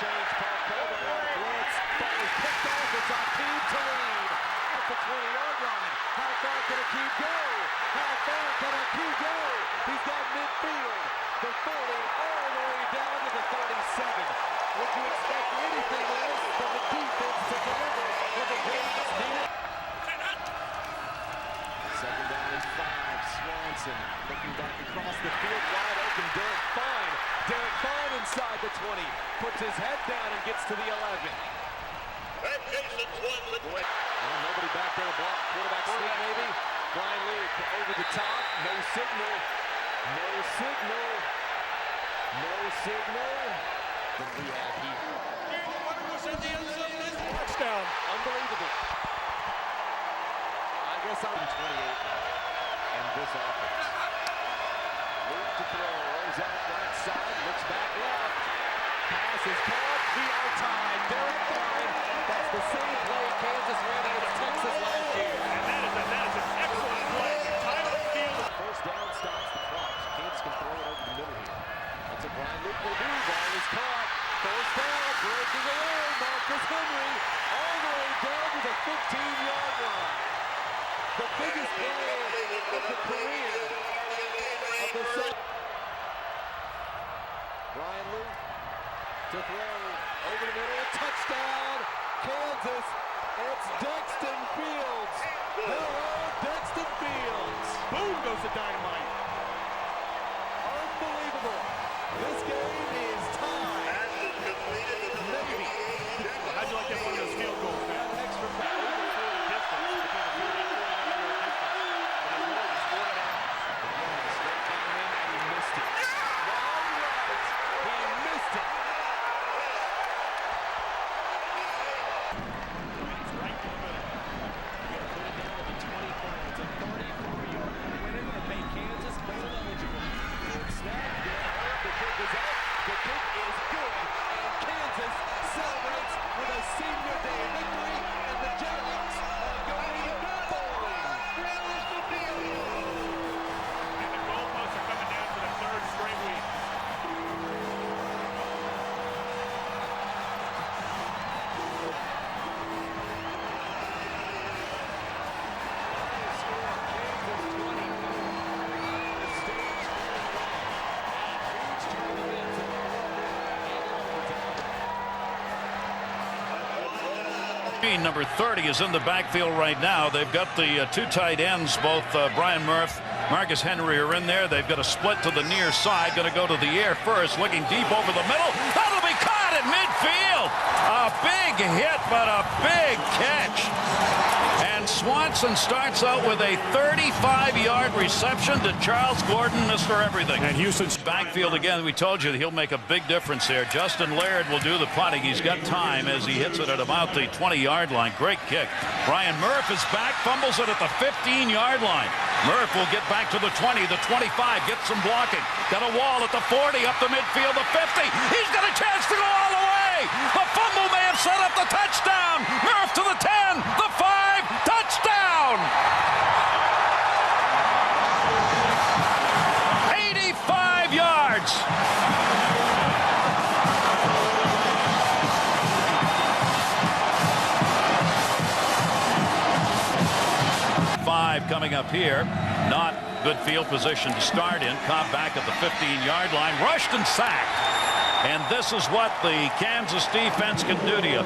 change. Paul Colbert on the blitz. Ball is picked off. It's Aqib Talib at the 20-yard line. How far can Aqib go? How far can Aqib go? He's got midfield. The 40 all the way down to the 37. Would you expect anything less from the defense to deliver when the game is needed? Second down and 5. Swanson looking back across the field. Wide open. Derek Fine. Derek Fine inside the 20. Puts his head down and gets to the 11. Nobody back there to block. Quarterback sneak maybe. Brian Lee over the top. No signal. No signal. No signal. What we have here. Touchdown. Unbelievable. I guess I'm 28 now. And this offense. Luke to throw. Rolls out right side. Looks back left. Pass is caught. We are tied. Derek Fine. That's the same play Kansas ran against Texas last year. And that is an excellent play. Time of field. First down stops the clock. Kansas can throw it over the middle here. That's a Brian Luke will do. Ball is caught. First down. Breaking away. Marcus Henry. All the way down to the 15-yard line. The biggest play of the career of the Sun. Brian Luke to throw over the middle. Touchdown. Kansas. It's Dexton Fields. Hello, Dexton Fields. Boom goes the dynamite. Unbelievable. This game is tied. Maybe. How'd you like that one of those field goals, man? Extra Over 40 distance between the 40 and 49-yard distance. But his goal was 4 and a half. He missed it. He missed it. It's right in the middle. You're going to put it down at the 25. It's a 34-yard winner and make Kansas bowl eligible. Good snap. The kick is out. The kick is good. And Kansas celebrates with a senior day victory. And the Jaguars are going bowling. And the goalposts are coming down for the third straight week. Number 30 is in the backfield right now. They've got the two tight ends, both Brian Murph, Marcus Henry are in there. They've got a split to the near side. Going to go to the air first, looking deep over the middle. That'll be caught at midfield. A big hit, but a big catch. And Swanson starts out with a 35-yard reception to Charles Gordon, Mr. Everything. And Houston's backfield again. We told you that he'll make a big difference there. Justin Laird will do the punting. He's got time as he hits it at about the 20-yard line. Great kick. Brian Murph is back, fumbles it at the 15-yard line. Murph will get back to the 20, the 25, gets some blocking. Got a wall at the 40, up the midfield, the 50. He's got a chance to go all the way. The fumble may have set up the touchdown. Murph to the 10, the 5, touchdown. 85 yards. Coming up here, not good field position to start in. Cobb back at the 15-yard line, rushed and sacked. And this is what the Kansas defense can do to you.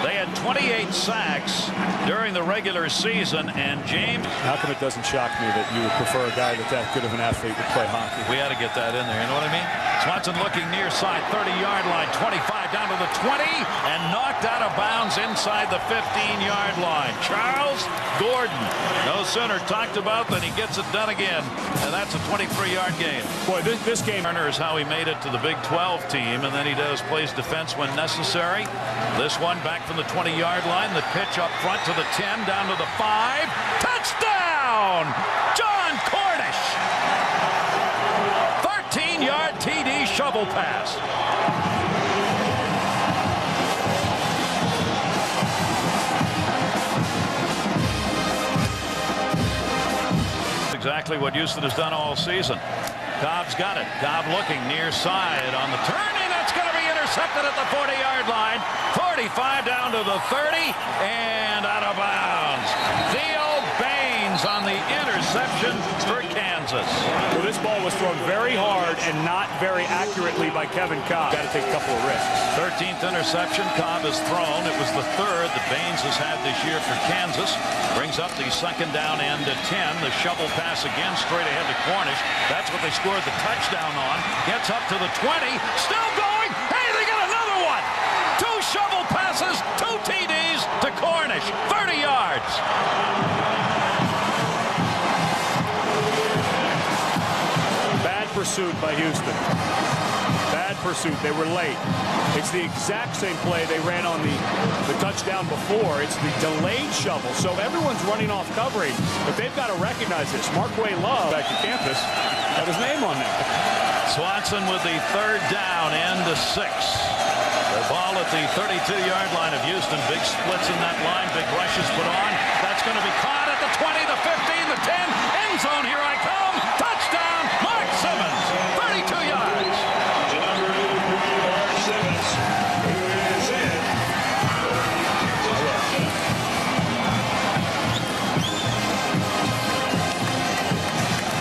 They had 28 sacks during the regular season, and James... How come it doesn't shock me that you would prefer a guy that good of an athlete would play hockey? We had to get that in there, you know what I mean? Swanson looking near side, 30-yard line, 25 down to the 20, and knocked out of bounds inside the 15-yard line. Charles Gordon, no sooner talked about than he gets it done again, and that's a 23-yard gain. Boy, this game... Turner is how he made it to the Big 12 team, and then he plays defense when necessary. This one back from the 20-yard line, the pitch up front to the 10, down to the 5. Touchdown! John Cornish! 13-yard TD shovel pass. Exactly what Houston has done all season. Cobb's got it. Cobb looking near side on the turn, and that's going to be intercepted. intercepted at the 40-yard line. 45 down to the 30 and out of bounds. Theo Baines on the interception for Kansas. Well, this ball was thrown very hard and not very accurately by Kevin Cobb. Got to take a couple of risks. 13th interception Cobb has thrown. It was the third that Baines has had this year for Kansas. Brings up the second down end to 10. The shovel pass again straight ahead to Cornish. That's what they scored the touchdown on. Gets up to the 20. Still going. Hey, they got another one. 2 shovel passes, 2 TDs to Cornish. 30 yards. Bad pursuit by Houston. Bad pursuit. They were late. It's the exact same play they ran on the touchdown before. It's the delayed shovel. So everyone's running off covering, but they've got to recognize this. Markway Love back to campus got his name on there. Swanson with the third down, end to 6. The ball at the 32-yard line of Houston. Big splits in that line. Big rushes put on. That's going to be caught at the 20, the 15, the 10. End zone, here I come. Touchdown, Mark Simmons. 32 yards.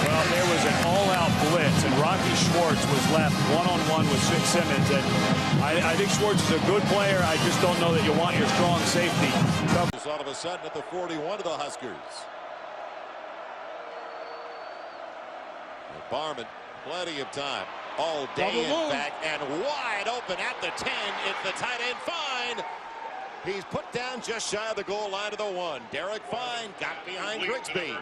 Well, there was an all-out blitz, and Rocky Schwartz was left one-on-one with Simmons. And I think Schwartz is a good player. I just don't know that you want your strong safety. All of a sudden at the 41 of the Huskers. Barman, plenty of time. All day, in fact, and wide open at the 10. It's the tight end, Fine. He's put down just shy of the goal line of the 1. Derek Fine got behind Grigsby.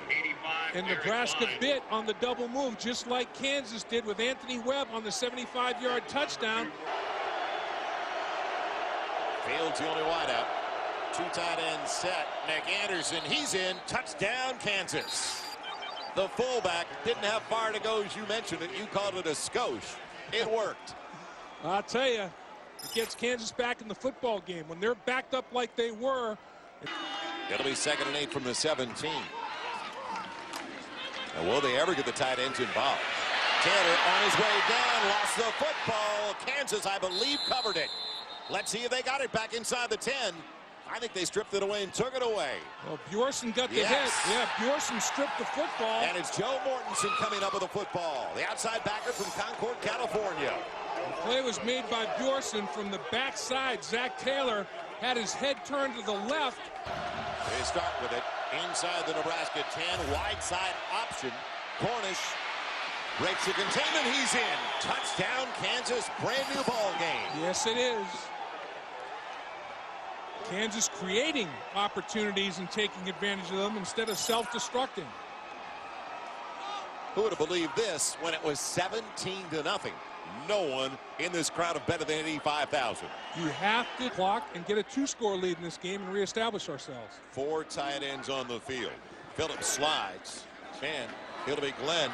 And Nebraska bit on the double move, just like Kansas did with Anthony Webb on the 75-yard touchdown. Fields the only wideout. 2 tight ends set. Nick Anderson, he's in. Touchdown, Kansas. The fullback didn't have far to go, as you mentioned it. You called it a skosh. It worked. I'll tell you, it gets Kansas back in the football game. When they're backed up like they were. It'll be 2nd and 8 from the 17. And will they ever get the tight ends involved? Taylor on his way down, lost the football. Kansas, I believe, covered it. Let's see if they got it back inside the 10. I think they stripped it away and took it away. Well, Bjorson got the hit. Yeah, Bjorson stripped the football. And it's Joe Mortensen coming up with the football. The outside backer from Concord, California. The play was made by Bjorson from the backside. Zach Taylor had his head turned to the left. They start with it inside the Nebraska 10. Wide side option. Cornish breaks the containment. He's in. Touchdown, Kansas. Brand new ball game. Yes, it is. Kansas creating opportunities and taking advantage of them instead of self-destructing. Who would have believed this when it was 17-0? No one in this crowd of better than 85,000. You have to clock and get a 2-score lead in this game and reestablish ourselves. 4 tight ends on the field. Phillips slides, and it'll be Glenn.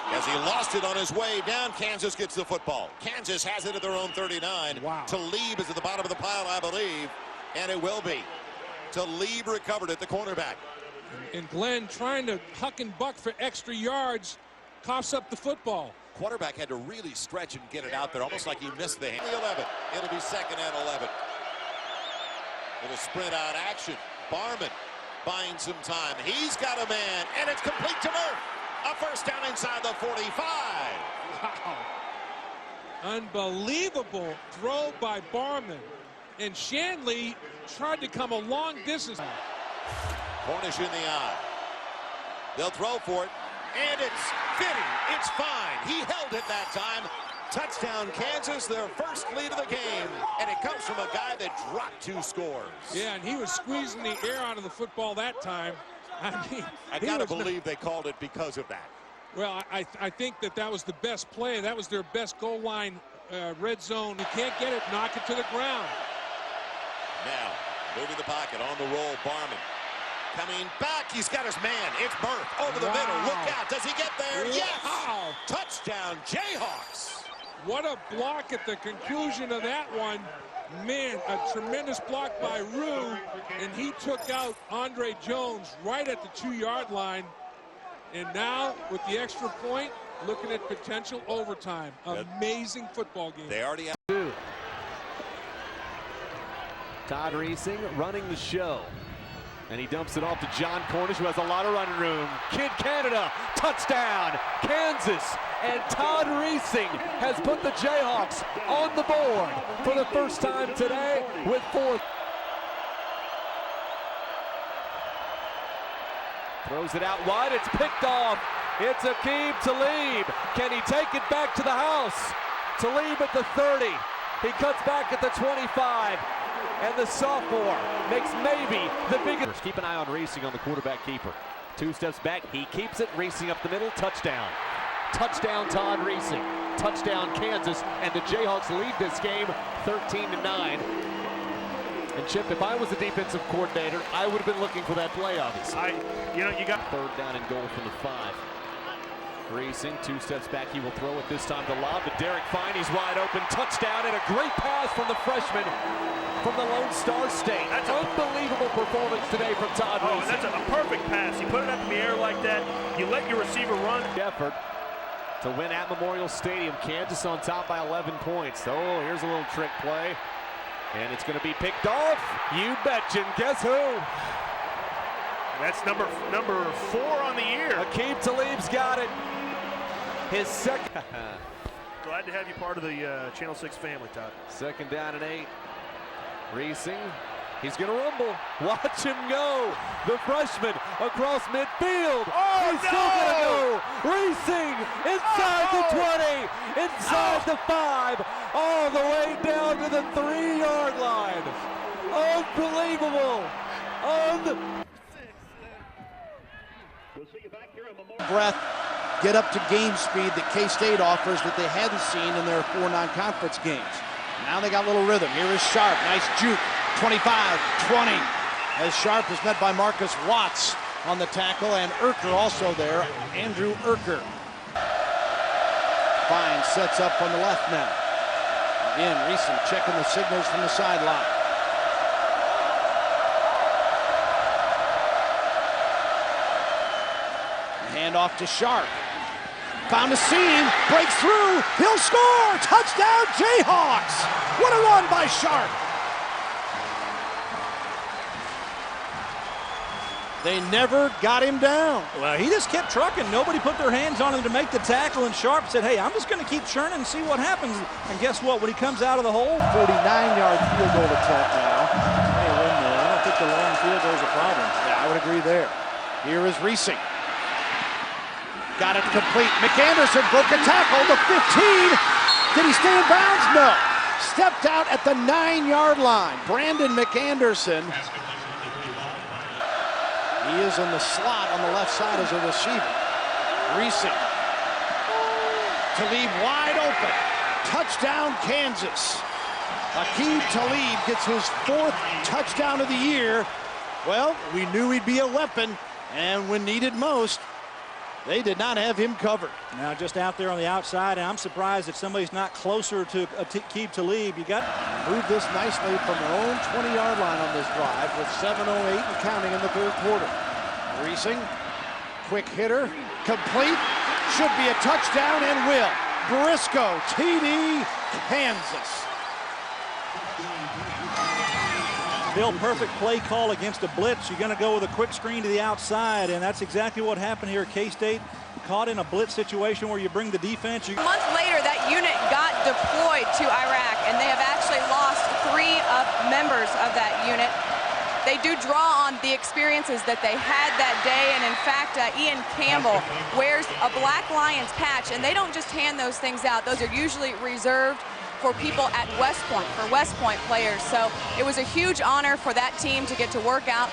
As he lost it on his way down, Kansas gets the football. Kansas has it at their own 39. Wow. Talib is at the bottom of the pile, I believe, and it will be. Talib recovered at the cornerback. And Glenn, trying to huck and buck for extra yards, coughs up the football. Quarterback had to really stretch and get it out there, almost like he missed the hand. The 11. It'll be 2nd and 11. Little sprint out action. Barman buying some time. He's got a man, and it's complete to Murph. A first down inside the 45. Wow. Unbelievable throw by Barman. And Shanley tried to come a long distance. Cornish in the eye. They'll throw for it, and it's fitting. It's fine. He held it that time. Touchdown, Kansas, their first lead of the game. And it comes from a guy that dropped 2 scores. Yeah, and he was squeezing the air out of the football that time. I mean, I gotta believe they called it because of that. Well, I think that was the best play. That was their best goal line red zone. You can't get it, knock it to the ground. Now, moving the pocket on the roll, Barman. Coming back, he's got his man. It's Murph over the middle. Look out, does he get there? Wow. Yes! Touchdown, Jayhawks. What a block at the conclusion of that one. Man, a tremendous block by Rue, and he took out Andre Jones right at the 2-yard line. And now, with the extra point, looking at potential overtime. Amazing football game. They already have. Todd Reesing running the show. And he dumps it off to John Cornish, who has a lot of running room. Kid Canada, touchdown, Kansas. And Todd Reesing has put the Jayhawks on the board for the first time today with 4. Throws it out wide, it's picked off. It's Aqib Talib. Can he take it back to the house? Talib at the 30. He cuts back at the 25. And the sophomore makes maybe the biggest. Keep an eye on Reesing on the quarterback keeper. 2 steps back, he keeps it. Reesing up the middle, touchdown. Touchdown Todd Reesing. Touchdown Kansas, and the Jayhawks lead this game 13-9. And Chip, if I was the defensive coordinator, I would have been looking for that play, obviously. You got 3rd down and goal from the 5. Reesing 2 steps back, he will throw it this time to Lob, but Derek Fine, he's wide open, touchdown, and a great pass from the freshman from the Lone Star State. That's an unbelievable performance today from Todd Reesing. Oh, that's a perfect pass. You put it up in the air like that, you let your receiver run. Effort to win at Memorial Stadium. Kansas on top by 11 points. Oh, here's a little trick play, and it's going to be picked off. You betcha. And guess who? That's number 4 on the year. Aqib Talib's got it. His second. Glad to have you part of the Channel 6 family, Todd. 2nd down and 8. Reesing, he's going to rumble. Watch him go. The freshman across midfield. Oh, he's still going to go. Reesing inside the 20, inside the 5, all the way down to the 3-yard line. Unbelievable. Breath, get up to game speed that K-State offers that they hadn't seen in their 4 non-conference games. Now they got a little rhythm. Here is Sharp, nice juke, 25, 20. As Sharp is met by Marcus Watts on the tackle, and Urker also there, Andrew Urker. Fine sets up on the left now. Again, Reesing checking the signals from the sideline. Hand off to Sharp. Found a seam, breaks through, he'll score! Touchdown Jayhawks! What a run by Sharp! They never got him down. Well, he just kept trucking. Nobody put their hands on him to make the tackle, and Sharp said, hey, I'm just going to keep churning and see what happens. And guess what? When he comes out of the hole, 49-yard field goal attempt now. Hey, I don't think the long field goal is a problem. Yeah, I would agree there. Here is Reesing. Got it complete. McAnderson broke a tackle. The 15. Did he stay in bounds? No. Stepped out at the 9-yard line. Brandon McAnderson. He is in the slot on the left side as a receiver. Reesing. Talib wide open. Touchdown Kansas. Aqib Talib gets his 4th touchdown of the year. Well, we knew he'd be a weapon, and when needed most, they did not have him covered. now just out there on the outside, and I'm surprised if somebody's not closer to Aqib Talib. You got moved this nicely from their own 20-yard line on this drive with 7:08 and counting in the 3rd quarter. Reesing, quick hitter, complete, should be a touchdown and will. Briscoe, TD, Kansas. Bill, perfect play call against a blitz. You're going to go with a quick screen to the outside, and that's exactly what happened here. K-State caught in a blitz situation where you bring the defense. A month later, that unit got deployed to Iraq, and they have actually lost 3 members of that unit. They do draw on the experiences that they had that day, and in fact, Ian Campbell wears a Black Lions patch, and they don't just hand those things out. Those are usually reserved for people at West Point, for West Point players. So it was a huge honor for that team to get to work out,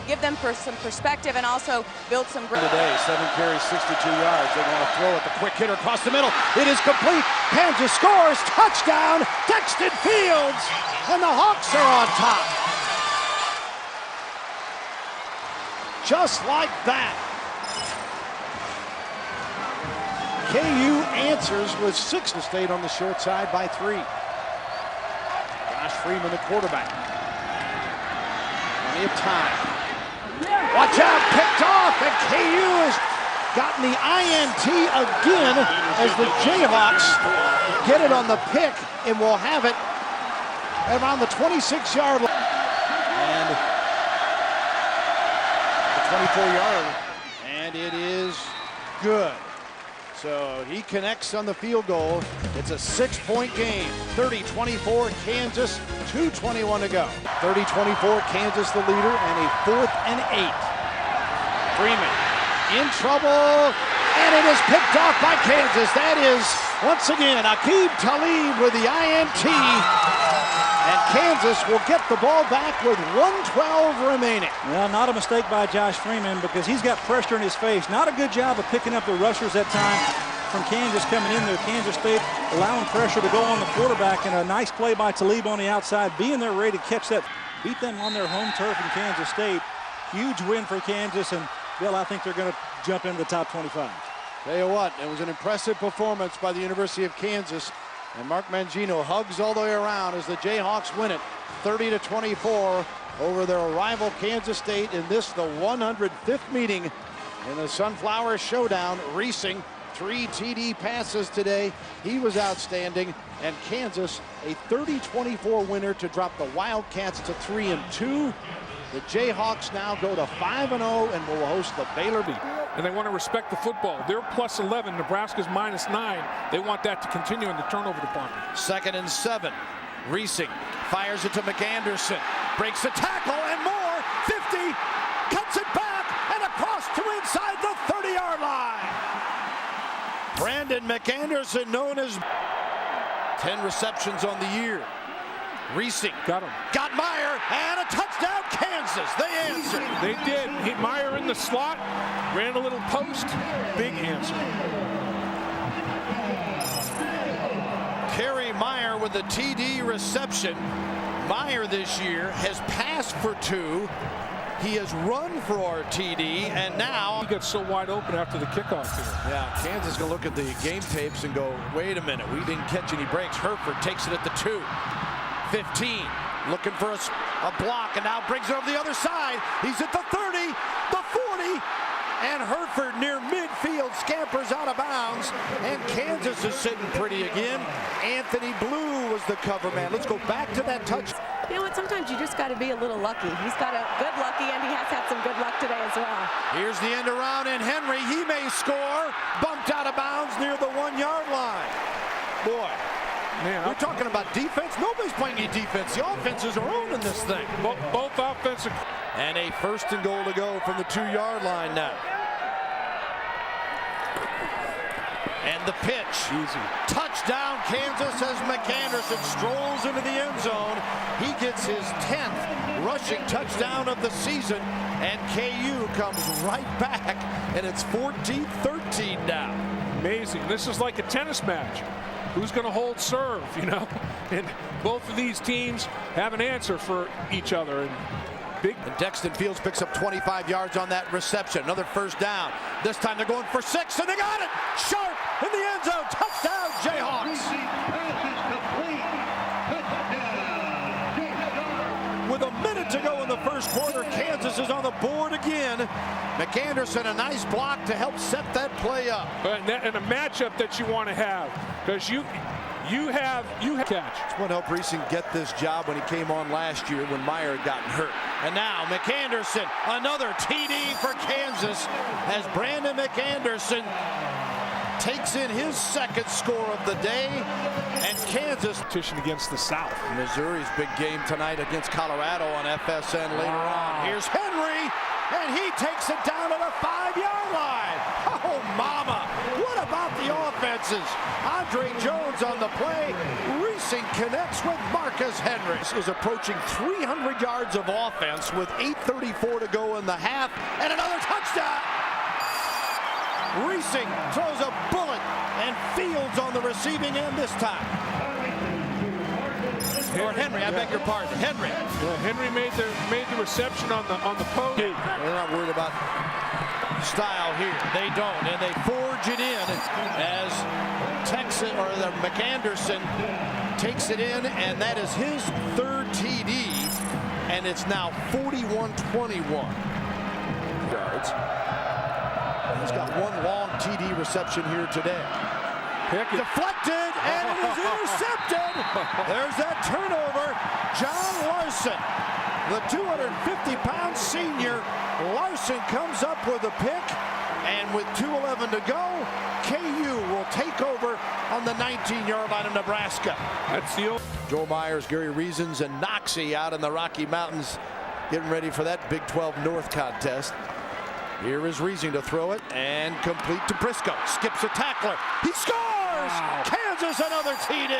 give them some perspective, and also build some great. Today, 7 carries, 62 yards. They want to throw it. The quick hitter across the middle. It is complete. Kansas scores. Touchdown, Dexton Fields, and the Hawks are on top. Just like that. KU answers with 6 to State on the short side by 3. Josh Freeman, the quarterback. Plenty of time. Watch out, picked off, and KU is gotten the INT again as the Jayhawks get it on the pick and will have it around the 26-yard line. And the 24-yard, and it is good. So he connects on the field goal. It's a 6-point game. 30-24 Kansas, 2:21 to go. 30-24 Kansas the leader, and a 4th and 8. Freeman in trouble, and it is picked off by Kansas. That is, once again, Aqib Talib with the INT. And Kansas will get the ball back with 1:12 remaining. Well, not a mistake by Josh Freeman because he's got pressure in his face. Not a good job of picking up the rushers that time from Kansas coming in there. Kansas State allowing pressure to go on the quarterback, and a nice play by Talib on the outside, being there ready to catch that. Beat them on their home turf in Kansas State. Huge win for Kansas, and Bill, I think they're going to jump into the top 25. Tell you what, it was an impressive performance by the University of Kansas. And Mark Mangino hugs all the way around as the Jayhawks win it 30-24 over their rival Kansas State in this, the 105th meeting in the Sunflower Showdown. Reesing, 3 TD passes today. He was outstanding. And Kansas, a 30-24 winner to drop the Wildcats to 3-2. The Jayhawks now go to 5-0 and will host the Baylor Bears. And they want to respect the football. They're plus 11. Nebraska's minus 9. They want that to continue in the turnover department. 2nd and 7. Reesing fires it to McAnderson. Breaks the tackle and more. 50. Cuts it back and across to inside the 30-yard line. Brandon McAnderson, known as 10 receptions on the year. Reesing got him. Got Meyer, and a touchdown, Kansas. They answered. They did. Meyer in the slot, ran a little post. Big answer. Kerry Meyer with a TD reception. Meyer this year has passed for 2. He has run for our TD, and now he got so wide open after the kickoff here. Yeah, Kansas gonna look at the game tapes and go, wait a minute, we didn't catch any breaks. Herford takes it at the 2. 15, looking for a block, and now brings it over the other side. He's at the 30, the 40, and Herford near midfield scampers out of bounds, and Kansas is sitting pretty again. Anthony Blue was the cover man. Let's go back to that touch. You know what, sometimes you just got to be a little lucky. He's got a good lucky, and he has had some good luck today as well. Here's the end around, and Henry, he may score. Bumped out of bounds near the 1-yard line. Boy. Man, we're talking about defense. Nobody's playing any defense. The offenses are owning this thing. Both offensive. And a 1st and goal to go from the 2-yard line now. And the pitch. Easy. Touchdown, Kansas, as McAnderson strolls into the end zone. He gets his 10th rushing touchdown of the season. And KU comes right back. And it's 14-13 now. Amazing. This is like a tennis match. Who's going to hold serve, you know? And both of these teams have an answer for each other. And Dexton Fields picks up 25 yards on that reception. Another 1st down. This time they're going for 6, and they got it! Sharp in the end zone. Touchdown, Jayhawks! With a minute to go in the 1st quarter, Kansas is on the board again. McAnderson, a nice block to help set that play up. And a matchup that you want to have, because you have catch. It's what helped Reesing get this job when he came on last year when Meyer had gotten hurt. And now McAnderson, another TD for Kansas as Brandon McAnderson takes in his 2nd score of the day, and Kansas competition against the South. Missouri's big game tonight against Colorado on FSN later on. Here's Henry, and he takes it down to the 5-yard line. Oh, mama! What about the offenses? Andre Jones on the play. Reesing connects with Marcus Henry. This is approaching 300 yards of offense with 8:34 to go in the half, and another touchdown. Reesing throws a bullet, and Fields on the receiving end this time. Or Henry, I beg your pardon. Henry. Yeah, Henry made the reception on the post. They're not worried about style here. They don't, and they forge it in as McAnderson takes it in, and that is his 3rd TD, and it's now 41-21 yards. He's got one long TD reception here today. Deflected, and it is intercepted. There's that turnover. John Larson, the 250-pound senior. Larson comes up with a pick, and with 2:11 to go, KU will take over on the 19-yard line of Nebraska. That's the old Joel Myers, Gary Reasons, and Noxie out in the Rocky Mountains getting ready for that Big 12 North contest. Here is Reasing to throw it and complete to Briscoe. Skips a tackler. He scores! Wow. Kansas another TD.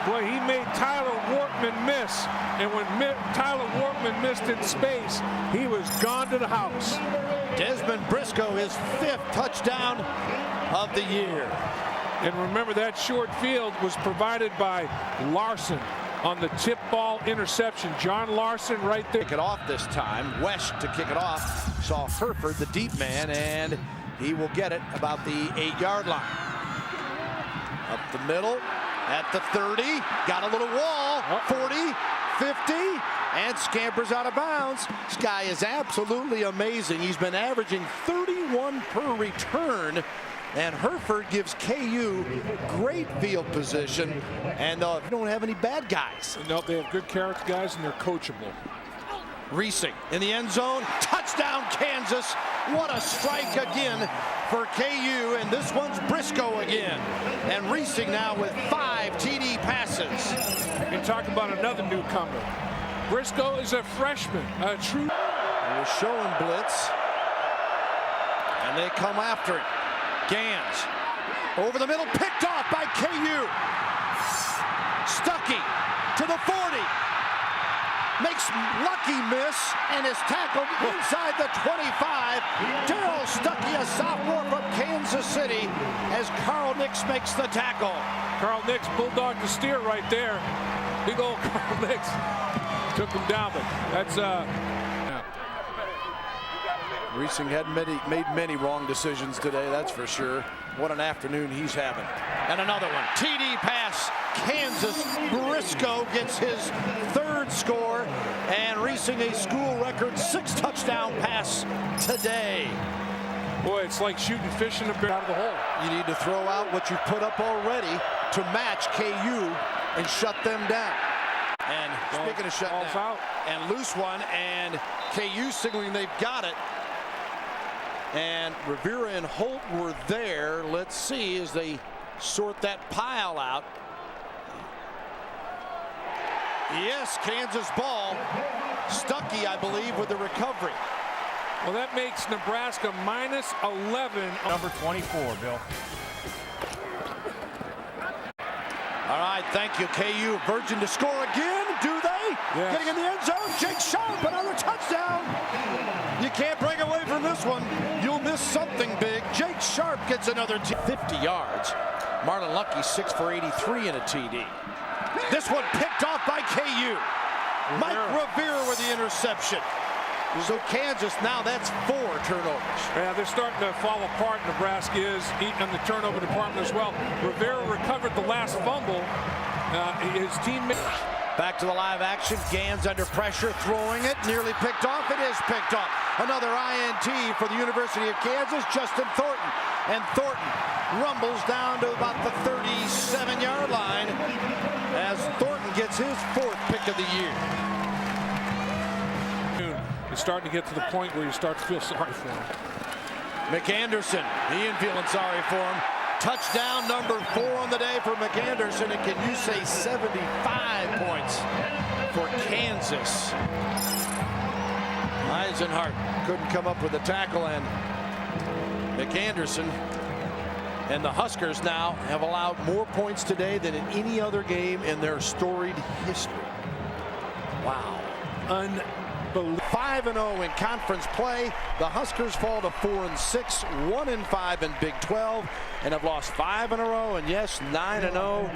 Boy, he made Tyler Workman miss. And when Tyler Workman missed in space, he was gone to the house. Desmond Briscoe, his 5th touchdown of the year. And remember, that short field was provided by Larson on the tip ball interception. John Larson right there. Kick it off this time. West to kick it off. Saw Herford, the deep man, and he will get it about the 8-yard line. Up the middle at the 30. Got a little wall. 40, 50, and scampers out of bounds. This guy is absolutely amazing. He's been averaging 31 per return. And Herford gives KU great field position, and they don't have any bad guys. No, they have good character guys, and they're coachable. Reasing in the end zone. Touchdown, Kansas. What a strike again for KU, and this one's Briscoe again. And Reasing now with 5 TD passes. You talk about another newcomer. Briscoe is a freshman, a true. They were showing blitz, and they come after it. Gans over the middle, picked off by KU. Stuckey to the 40. Makes Lucky miss and is tackled inside the 25. Darryl Stuckey, a sophomore from Kansas City, as Carl Nix makes the tackle. Carl Nix bulldogged the steer right there. Big old Carl Nix took him down, but that's Reasing had made many wrong decisions today, that's for sure. What an afternoon he's having. And another one. TD pass. Kansas. Briscoe gets his 3rd score. And Reasing a school record 6 touchdown pass today. Boy, it's like shooting fish in a barrel out of the hole. You need to throw out what you've put up already to match KU and shut them down. And speaking of shutting down, out. And loose one, and KU signaling they've got it. And Rivera and Holt were there. Let's see as they sort that pile out. Yes, Kansas ball. Stuckey, I believe, with the recovery. Well, that makes Nebraska minus 11. Number 24, Bill. All right, thank you, KU. Virgin to score again. Do they? Yes. Getting in the end zone. Jake Sharp, another touchdown. You can't break away from this one. You'll miss something big. Jake Sharp gets another 50 yards. Marlon Lucky 6 for 83 in a TD. This one picked off by KU. Mike Rivera with the interception. So Kansas now, that's 4 turnovers. Yeah, they're starting to fall apart. Nebraska is eating on the turnover department as well. Rivera recovered the last fumble. His teammate. Back to the live action. Gans under pressure, throwing it, nearly picked off. It is picked off. Another INT for the University of Kansas, Justin Thornton. And Thornton rumbles down to about the 37-yard line as Thornton gets his 4th pick of the year. It's starting to get to the point where you start to feel sorry for him. McAnderson, he ain't feeling sorry for him. Touchdown number 4 on the day for McAnderson, and can you say 75 points for Kansas? Eisenhart couldn't come up with a tackle, and McAnderson and the Huskers now have allowed more points today than in any other game in their storied history. Wow. 5-0 in conference play. The Huskers fall to 4-6, 1-5 in Big 12, and have lost 5 in a row. And yes, 9-0.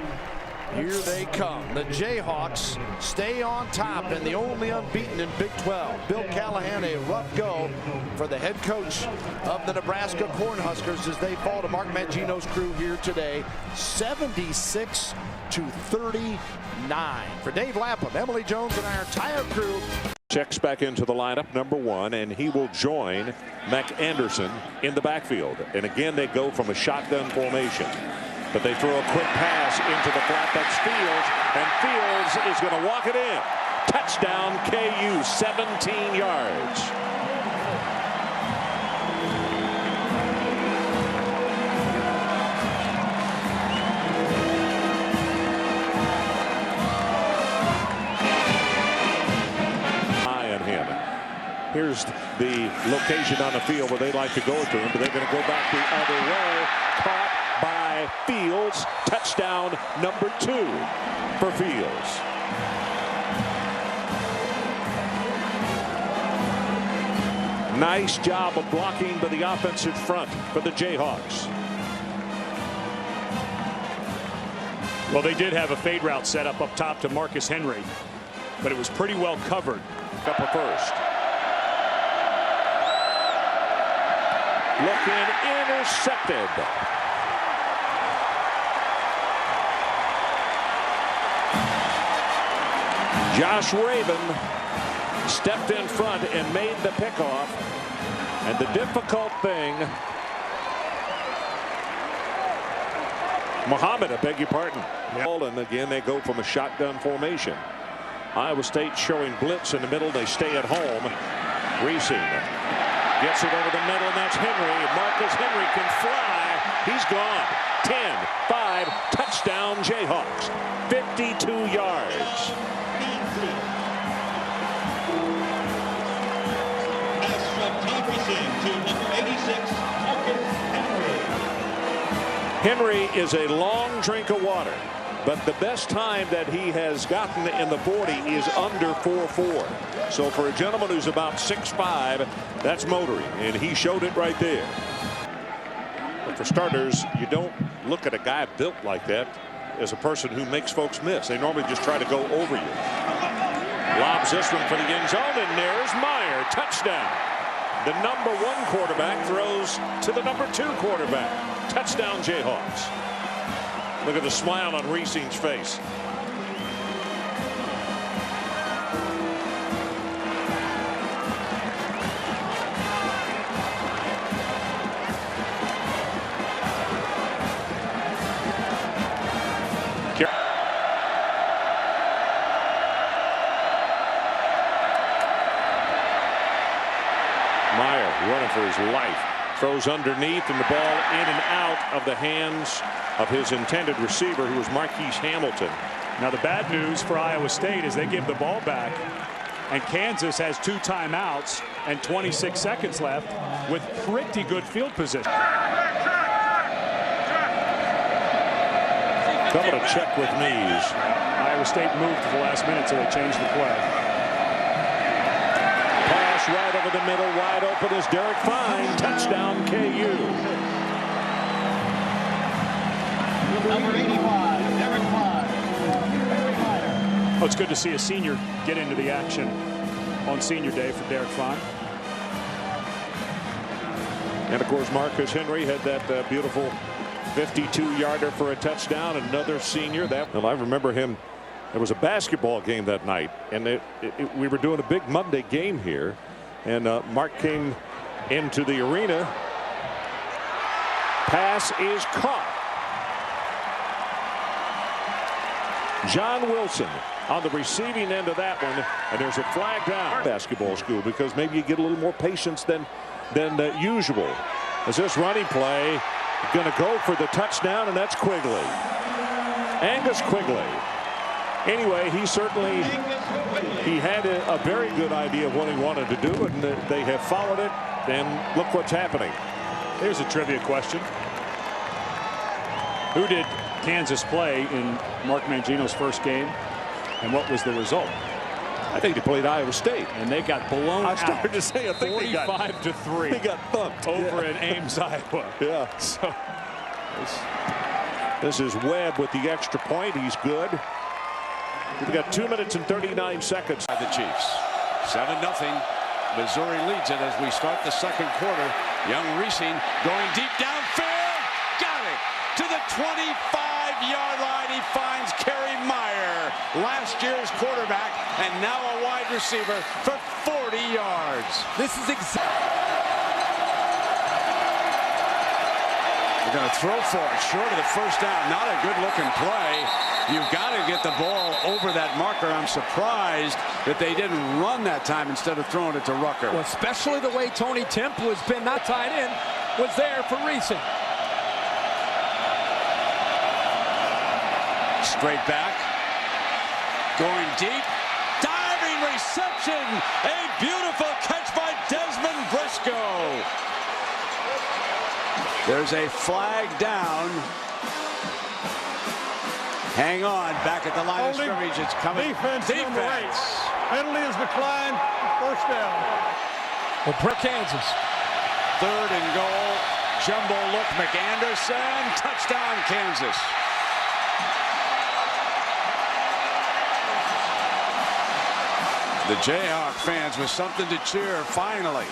Here they come. The Jayhawks stay on top and the only unbeaten in Big 12. Bill Callahan, a rough go for the head coach of the Nebraska Cornhuskers as they fall to Mark Mangino's crew here today, 76-39. For Dave Lapham, Emily Jones, and our entire crew, Checks back into the lineup, number 1, and he will join Mac Anderson in the backfield. And again, they go from a shotgun formation. But they throw a quick pass into the flat. That's Fields, and Fields is going to walk it in. Touchdown, KU, 17 yards. Here's the location on the field where they'd like to go to him, but they're going to go back the other way. Caught by Fields. Touchdown number 2 for Fields. Nice job of blocking by the offensive front for the Jayhawks. Well, they did have a fade route set up top to Marcus Henry, but it was pretty well covered. Upper first. Looking intercepted. Josh Raven stepped in front and made the pickoff. And the difficult thing, Muhammad, I beg your pardon. Yeah. And again, they go from a shotgun formation. Iowa State showing blitz in the middle. They stay at home. Reesing gets it over the middle, and that's Henry. Marcus Henry can fly. He's gone. 10-5, touchdown Jayhawks. 52 yards. Pass from Tom Reesing to number 86, Marcus Henry. Henry is a long drink of water, but the best time that he has gotten in the 40 is under 4.4. So for a gentleman who's about 6'5", that's motoring, and he showed it right there. But for starters, you don't look at a guy built like that as a person who makes folks miss. They normally just try to go over you. Lobs this one for the end zone, and there's Meyer. Touchdown. The number 1 quarterback throws to the number 2 quarterback. Touchdown Jayhawks. Look at the smile on Reesing's face. Meyer running for his life. Throws underneath, and the ball in and out of the hands of his intended receiver, who was Marquise Hamilton. Now the bad news for Iowa State is they give the ball back, and Kansas has 2 timeouts and 26 seconds left with pretty good field position. Coming to check with knees. Iowa State moved at the last minute, so they changed the play. Pass right over the middle, wide open is Derek Fine. Touchdown KU. Number 85, Derek Fine. Oh, it's good to see a senior get into the action on senior day for Derek Fine. And of course, Marcus Henry had that beautiful 52-yarder for a touchdown. Another senior. Well, I remember him. There was a basketball game that night, and we were doing a big Monday game here, and Mark came into the arena. Pass is caught. John Wilson on the receiving end of that one, and there's a flag down. Basketball school, because maybe you get a little more patience than usual. As this running play going to go for the touchdown, and that's Quigley. Angus Quigley. Anyway, he had a very good idea of what he wanted to do, and they have followed it, and look what's happening. Here's a trivia question. Who did Kansas play in Mark Mangino's first game, and what was the result? I think they played Iowa State, and they got blown out. I started to say, I think 45-3. They got thumped over in Ames, Iowa. Yeah. So this is Webb with the extra point. He's good. We've got 2 minutes and 39 seconds. By the Chiefs. 7-0. Missouri leads it as we start the second quarter. Young Reesing going deep downfield. Got it to the 25-yard line. He finds Kerry Meyer. last year's quarterback, and now a wide receiver for 40 yards. This is They're going to throw for it, short of the first down. Not a good-looking play. You've got to get the ball over that marker. I'm surprised that they didn't run that time instead of throwing it to Rucker. Well, especially the way Tony Temple has been not tied in, was there for Reese. Straight back. Going deep. Diving reception. A beautiful catch by Desmond Briscoe. There's a flag down. Hang on, back at the line of scrimmage. It's coming. Defense. Penalty is declined. First down. Well, Brett, Kansas. 3rd and goal. Jumbo look. McAnderson. Touchdown, Kansas. The Jayhawk fans with something to cheer finally.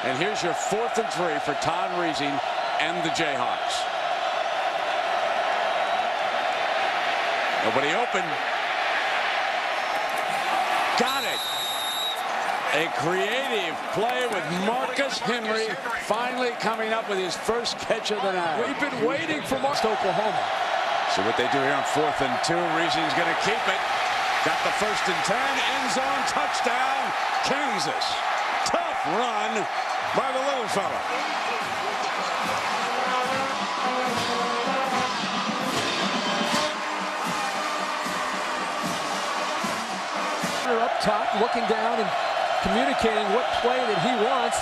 And here's your 4th and 3 for Todd Reesing and the Jayhawks. Nobody open. Got it. A creative play with Marcus Henry finally coming up with his first catch of the night. We've been waiting for Oklahoma. So what they do here on 4th and 2, Reesing's going to keep it. Got the 1st and 10, end zone touchdown, Kansas. Tough run by the little fella. Up top, looking down and communicating what play that he wants.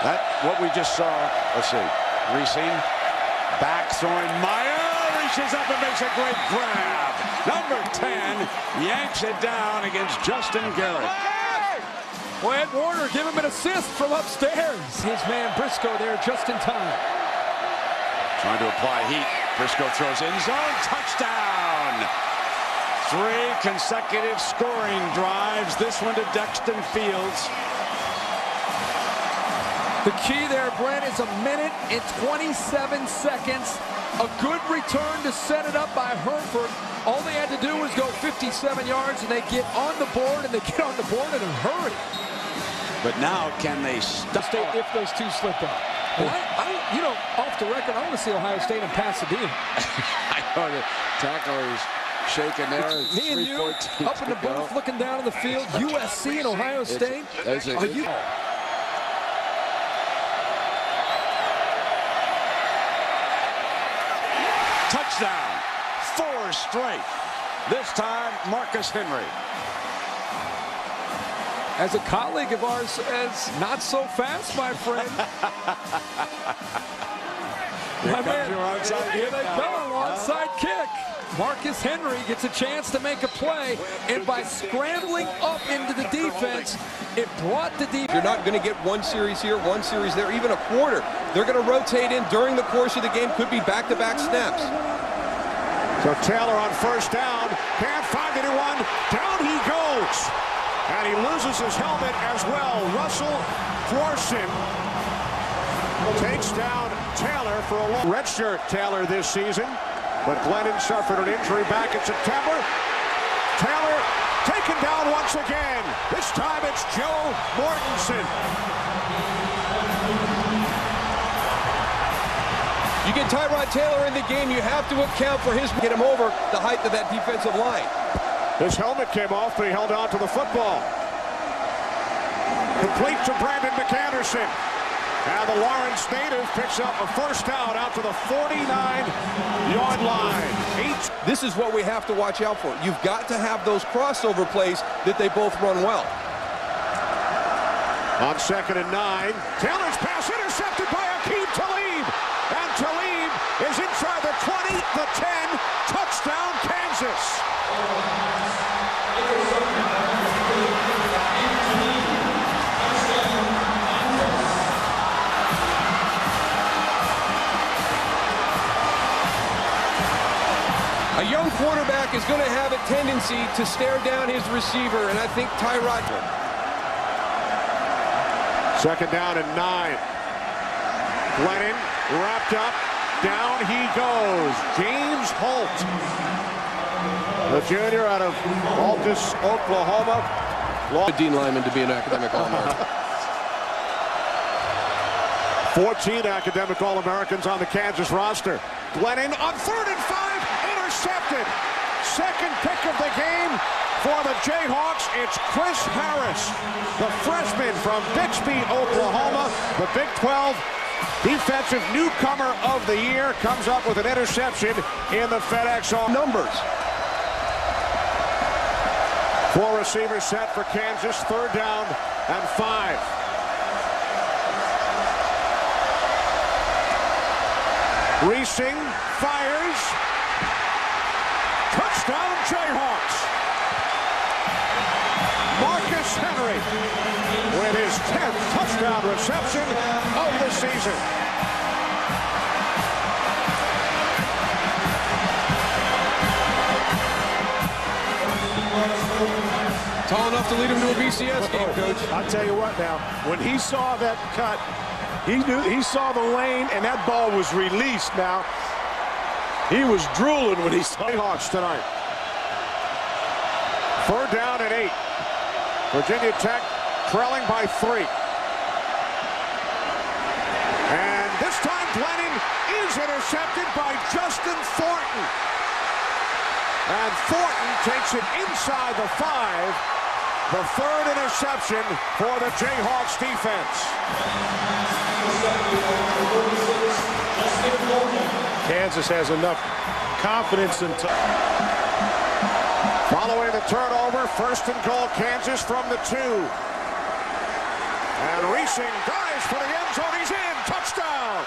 That what we just saw. Let's see. Reesing back throwing. Meyer reaches up and makes a great grab. Number 10 yanks it down against Justin Garrett. Well, Ed Warner give him an assist from upstairs. His man Briscoe there just in time. Trying to apply heat. Briscoe throws in zone. Touchdown. 3 consecutive scoring drives. This one to Dexton Fields. The key there, Brent, is 1 minute and 27 seconds. A good return to set it up by Herford. All they had to do was go 57 yards, and they get on the board, and they get on the board in a hurry. But now, can they stop if those two slip up? Well, you know, off the record, I want to see Ohio State and Pasadena. I know the tackler is shaking there. Me and you up in the booth looking down on the field. USC and Ohio State. Are you? Touchdown. 4 straight. This time, Marcus Henry. As a colleague of ours, as not so fast, my friend. Here comes your onside Here kick. they go, onside kick. Marcus Henry gets a chance to make a play, and by scrambling up into the defense, it brought the defense. You're not going to get 1 series here, 1 series there, even a quarter. They're going to rotate in during the course of the game. Could be back-to-back snaps. So Taylor on 1st down. Can't find anyone. Down he goes. And he loses his helmet as well. Russell Thorson takes down Taylor for a long redshirt Taylor this season. But Glennon suffered an injury back in September. Taylor taken down once again. This time it's Joe Mortensen. You get Tyrod Taylor in the game, you have to account for his get him over the height of that defensive line. His helmet came off, but he held on to the football. Complete to Brandon McAnderson. And the Lawrence native picks up a 1st down out to the 49-yard line. This is what we have to watch out for. You've got to have those crossover plays that they both run well. On 2nd and 9, Taylor's pass intercepted by Aqib Talib. And Talib is inside the 20, the 10, touchdown Kansas. A young quarterback is going to have a tendency to stare down his receiver, and I think Tyrod. Second down and 9. Glennon wrapped up. Down he goes. James Holt, the junior out of Altus, Oklahoma. Dean Lyman to be an academic All-American. 14 academic All-Americans on the Kansas roster. Glennon on 3rd and 5, intercepted. Second pick of the game for the Jayhawks. It's Chris Harris, the freshman from Bixby, Oklahoma. The Big 12 defensive newcomer of the year comes up with an interception in the FedEx numbers. 4 receivers set for Kansas. 3rd down and 5. Reesing fires. Touchdown Jayhawks. Marcus Henry with his 10th touchdown reception of the season. Tall enough to lead him to a BCS game, Coach. I'll tell you what now, when he saw that cut, he saw the lane, and that ball was released now. He was drooling when he saw Jayhawks tonight. 3rd down and 8. Virginia Tech trailing by 3. And this time Glennon is intercepted by Justin Thornton. And Thornton takes it inside the 5. The 3rd interception for the Jayhawks defense. Kansas has enough confidence in following the turnover, 1st and goal, Kansas from the 2. And Reesing dives for the end zone. He's in. Touchdown.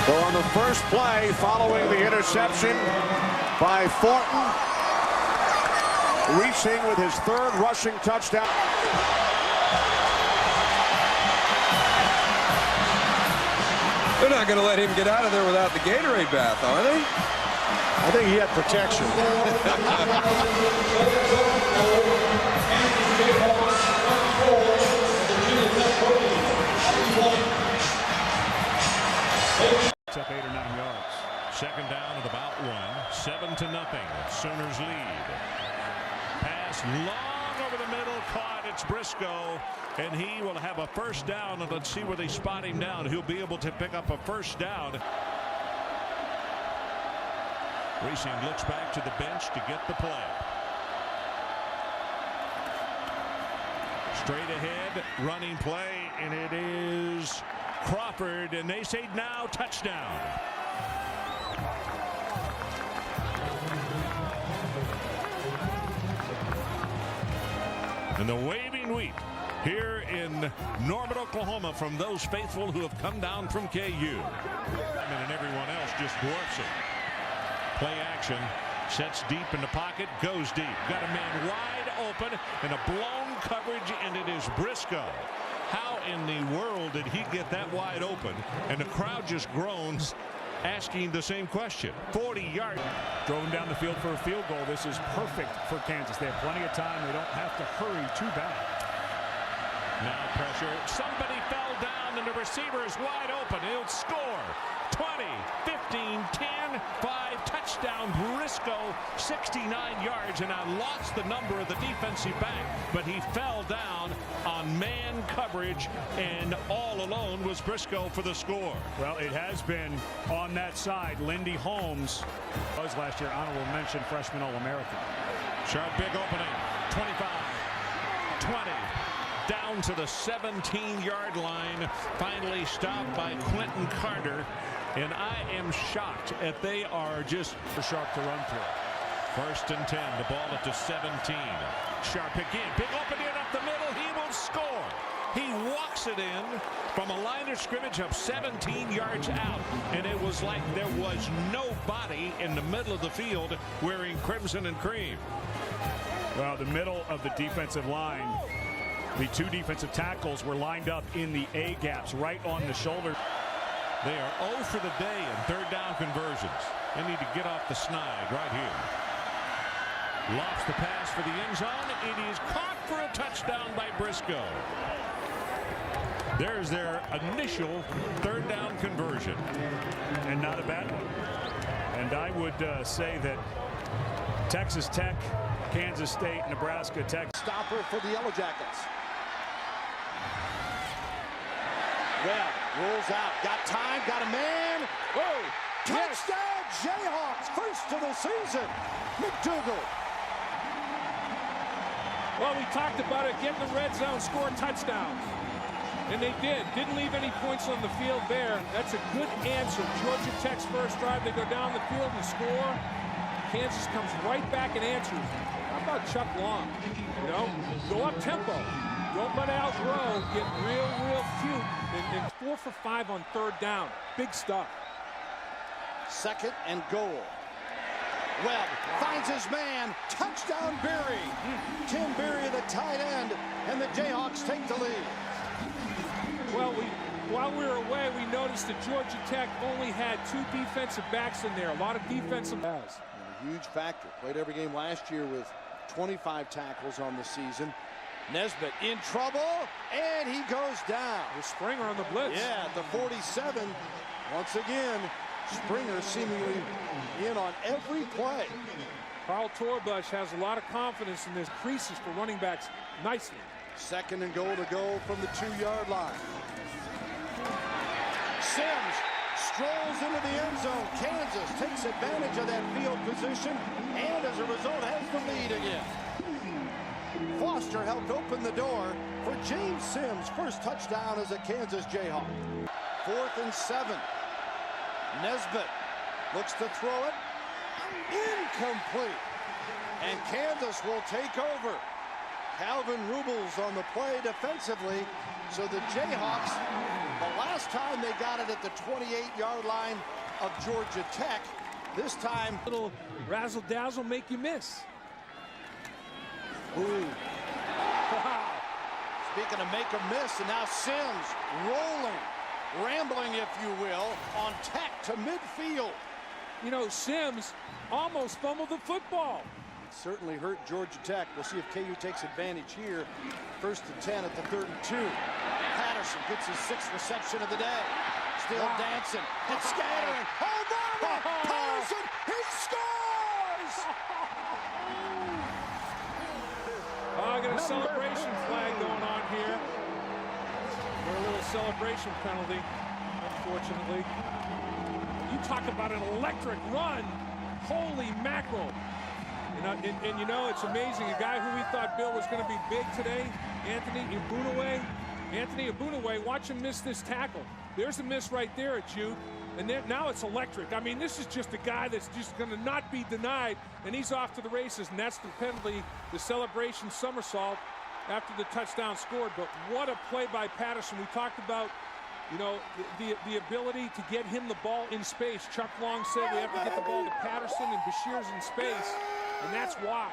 So on the first play, following the interception by Thornton, Reesing with his 3rd rushing touchdown. They're not going to let him get out of there without the Gatorade bath, are they? I think he had protection. It's up 8 or 9 yards. Second down at about 1. 7-0. Sooners lead. Pass long over the middle, caught. It's Briscoe, and he will have a 1st down. And let's see where they spot him down. He'll be able to pick up a 1st down. Reesing looks back to the bench to get the play. Straight ahead, running play, and it is Crawford, and they say now touchdown. And the waving wheat here in Norman, Oklahoma, from those faithful who have come down from KU. And everyone else just dwarfs it. Play action, sets deep in the pocket, goes deep. Got a man wide open and a blown coverage, and it is Briscoe. How in the world did he get that wide open? And the crowd just groans, asking the same question. 40 yards. Drove him down the field for a field goal. This is perfect for Kansas. They have plenty of time. They don't have to hurry too bad. Now pressure. Somebody fell down, and the receiver is wide open. He'll score. 20, 15, 10, 5, touchdown. Briscoe, 69 yards, and I lost the number of the defensive back, but he fell down on man coverage, and all alone was Briscoe for the score. Well, it has been on that side. Lindy Holmes was last year honorable mention freshman All-American. Sharp big opening. 25, 20. Down to the 17-yard line. Finally stopped by Quentin Carter. And I am shocked that they are just Sharp to run through. 1st and 10. The ball at the 17. Sharp again. Big opening up the middle. He will score. He walks it in from a line of scrimmage of 17 yards out, and it was like there was nobody in the middle of the field wearing crimson and cream. Well, the middle of the defensive line, the two defensive tackles were lined up in the A gaps right on the shoulder. They are 0 for the day in third down conversions. They need to get off the snide right here. Lofts the pass for the end zone. It is caught for a touchdown by Briscoe. There's their initial third down conversion. And not a bad one. And I would say that Texas Tech, Kansas State, Nebraska, Texas. Stopper for the Yellow Jackets. Webb rolls out, got time, got a man. Whoa! Touchdown, Jayhawks, first of the season. McDougal. Well, we talked about it, get in the red zone, score touchdowns. And they did. Didn't leave any points on the field there. That's a good answer. Georgia Tech's first drive, they go down the field and score. Kansas comes right back and answers. How about Chuck Long? You know, go up tempo. Don't let Al grow. Get real cute. And 4 for 5 on third down. Big stuff. Second and goal. Webb finds his man. Touchdown, Berry. Tim Berry, the tight end, and the Jayhawks take the lead. Well, while we were away, we noticed that Georgia Tech only had 2 defensive backs in there. A lot of defensive backs. A huge factor. Played every game last year with 25 tackles on the season. Nesbitt in trouble, and he goes down. With Springer on the blitz. Yeah, the 47. Once again, Springer seemingly in on every play. Carl Torbush has a lot of confidence in this. Creases for running backs nicely. Second and goal to go from the 2-yard line. Sims strolls into the end zone. Kansas takes advantage of that field position, and as a result has the lead again. Foster helped open the door for James Sims' first touchdown as a Kansas Jayhawk. 4th and 7. Nesbitt looks to throw it. Incomplete. And Kansas will take over. Calvin Rubles on the play defensively. So the Jayhawks, the last time they got it at the 28-yard line of Georgia Tech, this time little razzle-dazzle make you miss. Ooh. Wow. Speaking of make a miss, and now Sims rolling, rambling, if you will, on Tech to midfield. You know, Sims almost fumbled the football. It certainly hurt Georgia Tech. We'll see if KU takes advantage here. 1st and 10 at the 3rd and 2. Patterson gets his 6th reception of the day. Still dancing and scattering. Oh, Marlon! Patterson, he scores! I got a celebration flag going on here. For a little celebration penalty, unfortunately. You talk about an electric run. Holy mackerel. And you know, it's amazing. A guy who we thought Bill was going to be big today, Anthony Ibunaway. Anthony Ibunaway, watch him miss this tackle. There's a miss right there at Jude. And then now it's electric. I mean, this is just a guy that's just going to not be denied, and he's off to the races, and that's the penalty, the celebration somersault after the touchdown scored. But what a play by Patterson. We talked about, you know, the ability to get him the ball in space. Chuck Long said we have to get the ball to Patterson, and Bashir's in space, and that's why.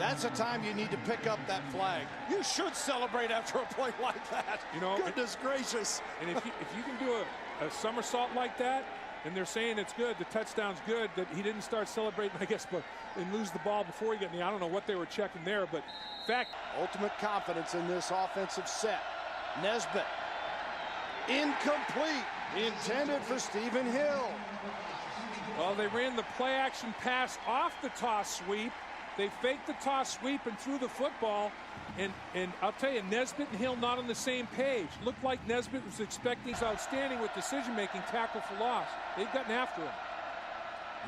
That's a time you need to pick up that flag. You should celebrate after a play like that. You know, goodness gracious. And if you can do a somersault like that, and they're saying it's good, the touchdown's good, that he didn't start celebrating, I guess, and lose the ball before he got in the, I don't know what they were checking there, but in fact. Ultimate confidence in this offensive set. Nesbitt. Incomplete. Intended for Stephen Hill. Well, they ran the play action pass off the toss sweep. They faked the toss sweep and threw the football. And I'll tell you, Nesbitt and Hill not on the same page. Looked like Nesbitt was expecting he's outstanding with decision-making, tackle for loss. They've gotten after him.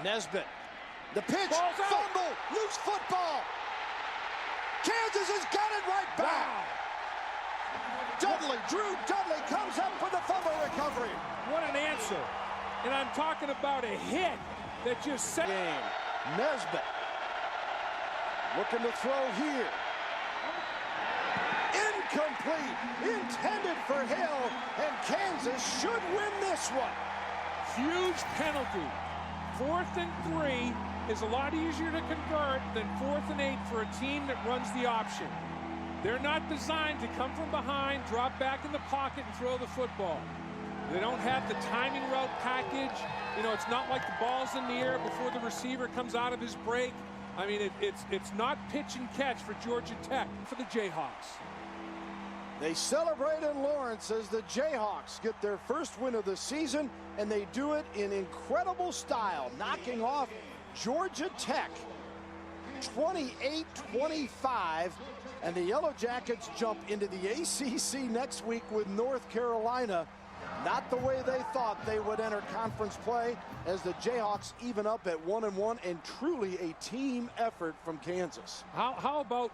Nesbitt. The pitch, fumble, loose football. Kansas has got it right back. Wow. Dudley, Drew Dudley comes up for the fumble recovery. What an answer. And I'm talking about a hit that just set. Nesbitt. Looking to throw here. Incomplete. incomplete, intended for Hill, and Kansas should win this one. Huge penalty. 4th and 3 is a lot easier to convert than 4th and 8 for a team that runs the option. They're not designed to come from behind, drop back in the pocket, and throw the football. They don't have the timing route package. You know, it's not like the ball's in the air before the receiver comes out of his break. I mean, it's not pitch and catch for Georgia Tech, for the Jayhawks. They celebrate in Lawrence as the Jayhawks get their first win of the season, and they do it in incredible style, knocking off Georgia Tech 28-25, and the Yellow Jackets jump into the ACC next week with North Carolina. Not the way they thought they would enter conference play, as the Jayhawks even up at 1-1, and truly a team effort from Kansas. How about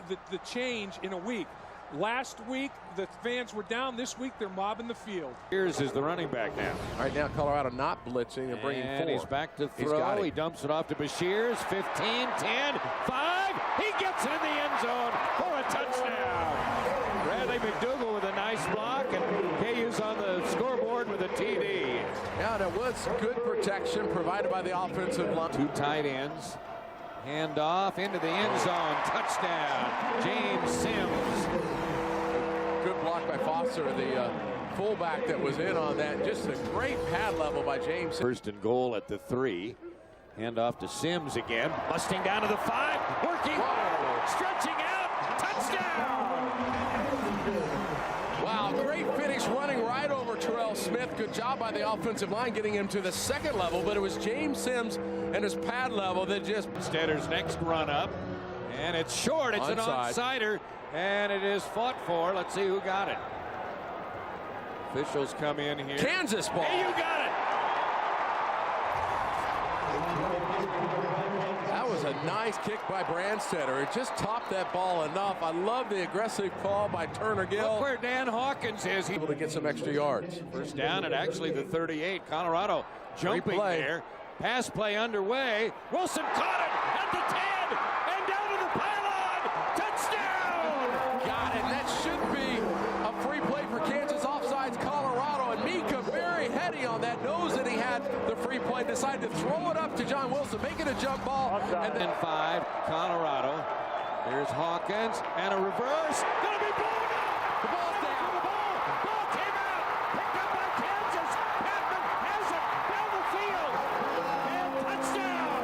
the change in a week? Last week, the fans were down. This week, they're mobbing the field. Here's is the running back now. All right, now Colorado not blitzing and bringing 4. He's back to throw. He dumps it off to Bashirs. 15, 10, 5. He gets it in the end zone for a touchdown. Bradley McDougall with a nice block, and KU's on the scoreboard with a TD. Yeah, that was good protection provided by the offensive line. 2 tight ends. Hand off into the end zone. Touchdown. James Sims. Good block by Foster, the fullback that was in on that. Just a great pad level by James. First and goal at the 3. Hand off to Sims again. Busting down to the 5. Working. Whoa. Stretching out. Touchdown. Wow, great finish running right over Terrell Smith. Good job by the offensive line getting him to the 2nd level, but it was James Sims and his pad level that just... Steader's next run up, and it's short. It's an onside-er, and it is fought for. Let's see who got it. Officials come in here. Kansas ball. Hey, you got it. That was a nice kick by Brandstetter. It just topped that ball enough. I love the aggressive call by Turner Gill. Look where Dan Hawkins is. Able to get some extra yards. First down at actually the 38. Colorado jumping there. Pass play underway. Wilson caught it at the 10 and down to the pylon. Touchdown! Got it. That should be a free play for Kansas. Offsides Colorado, and Mika very heady on that. Knows that he had the free play. Decided to throw it up to John Wilson, make it a jump ball. And then 5, Colorado. There's Hawkins and a reverse. Gonna be blown up. The ball's down. The ball came out. Picked up by Kansas. Patman has it down the field. And touchdown.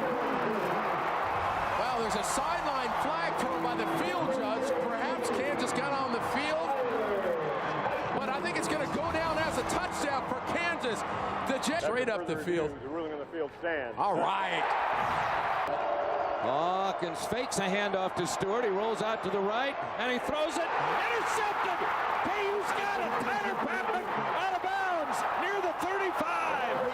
Well, there's a sideline flag thrown by the field judge. Perhaps Kansas got on the field, but I think it's going to go down as a touchdown for Kansas. The Jets straight up the field. The ruling on the field stands. All right. Hawkins fakes a handoff to Stewart. He rolls out to the right, and he throws it. Intercepted! KU's got it! Tyler Patman out of bounds near the 35.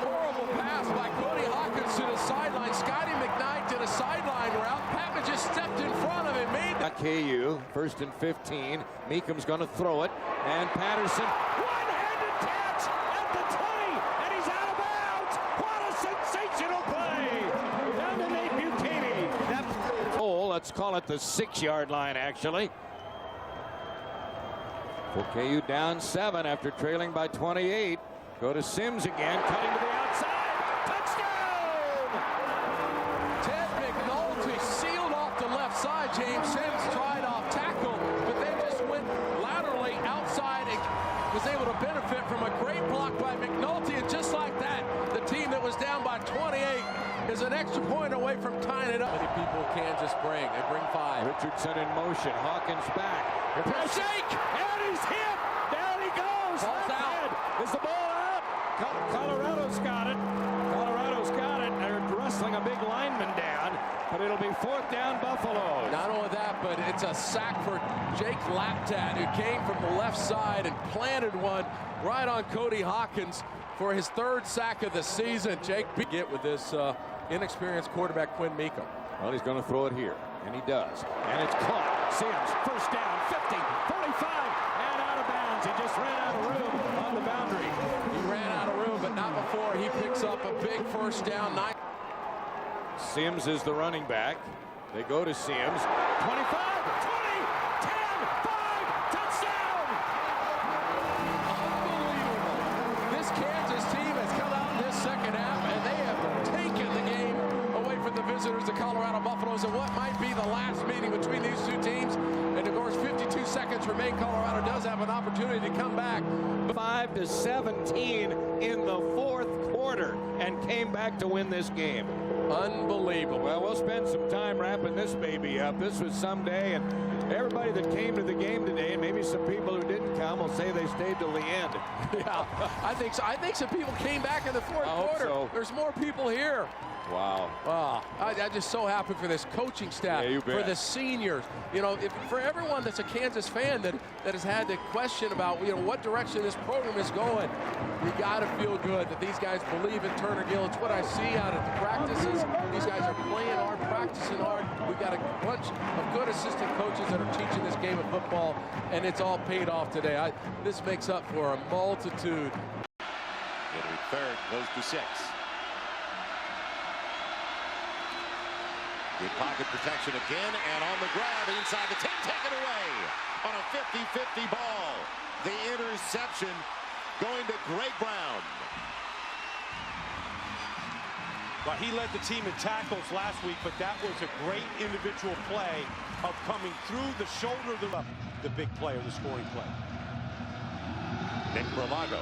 Horrible pass by Cody Hawkins to the sideline. Scotty McKnight did a sideline route. Patman just stepped in front of it. Made the KU, 1st and 15. Meekham's going to throw it, and Patterson, one-handed catch at the 20, and he's out of bounds. What a sensational play! Down to Nate Buchanan. Let's call it the 6-yard line, actually. For KU down 7 after trailing by 28. Go to Sims again, cutting to the outside. Touchdown! Ted McNulty sealed off the left side. James Sims tried off tackle, but then just went laterally outside and was able to benefit from a great block by McNulty. And just like that, the team that was down by 28 is an extra point away from tying it up. Many people Kansas bring. They bring 5. Richardson in motion. Hawkins back. A shake, and he's hit. Down he goes. Ball's out. Is the ball out? Colorado's got it. Colorado's got it. They're wrestling a big lineman down, but it'll be 4th down Buffalo. Not only that, but it's a sack for Jake Laptat, who came from the left side and planted one right on Cody Hawkins for his 3rd sack of the season. Jake get with this inexperienced quarterback Quinn Meekum. Well, he's going to throw it here, and he does. And it's caught. Sims, first down, 50, 45, and out of bounds. He just ran out of room on the boundary. He ran out of room, but not before he picks up a big first down. Sims is the running back. They go to Sims. 25, 20, 10, 5, touchdown! Colorado Buffaloes in what might be the last meeting between these two teams. And of course, 52 seconds remain. Colorado does have an opportunity to come back. 5-17 in the fourth quarter and came back to win this game. Unbelievable. Well, we'll spend some time wrapping this baby up. This was someday, and everybody that came to the game today, and maybe some people who didn't come, will say they stayed till the end. Yeah, I think so. I think some people came back in the fourth quarter. So. There's more people here. Wow. I'm just so happy for this coaching staff, for the seniors. You know, for everyone that's a Kansas fan that has had the question about, you know, what direction this program is going, you got to feel good that these guys believe in Turner Gill. It's what I see out at the practices. These guys are playing hard, practicing hard. We've got a bunch of good assistant coaches that are teaching this game of football, and it's all paid off today. This makes up for a multitude. It'll be third, goes to 6. Good pocket protection again, and on the grab inside the 10, taken away on a 50-50 ball. The interception going to Greg Brown. Well, he led the team in tackles last week, but that was a great individual play of coming through the shoulder of the big play, or the scoring play. Nick Bramago,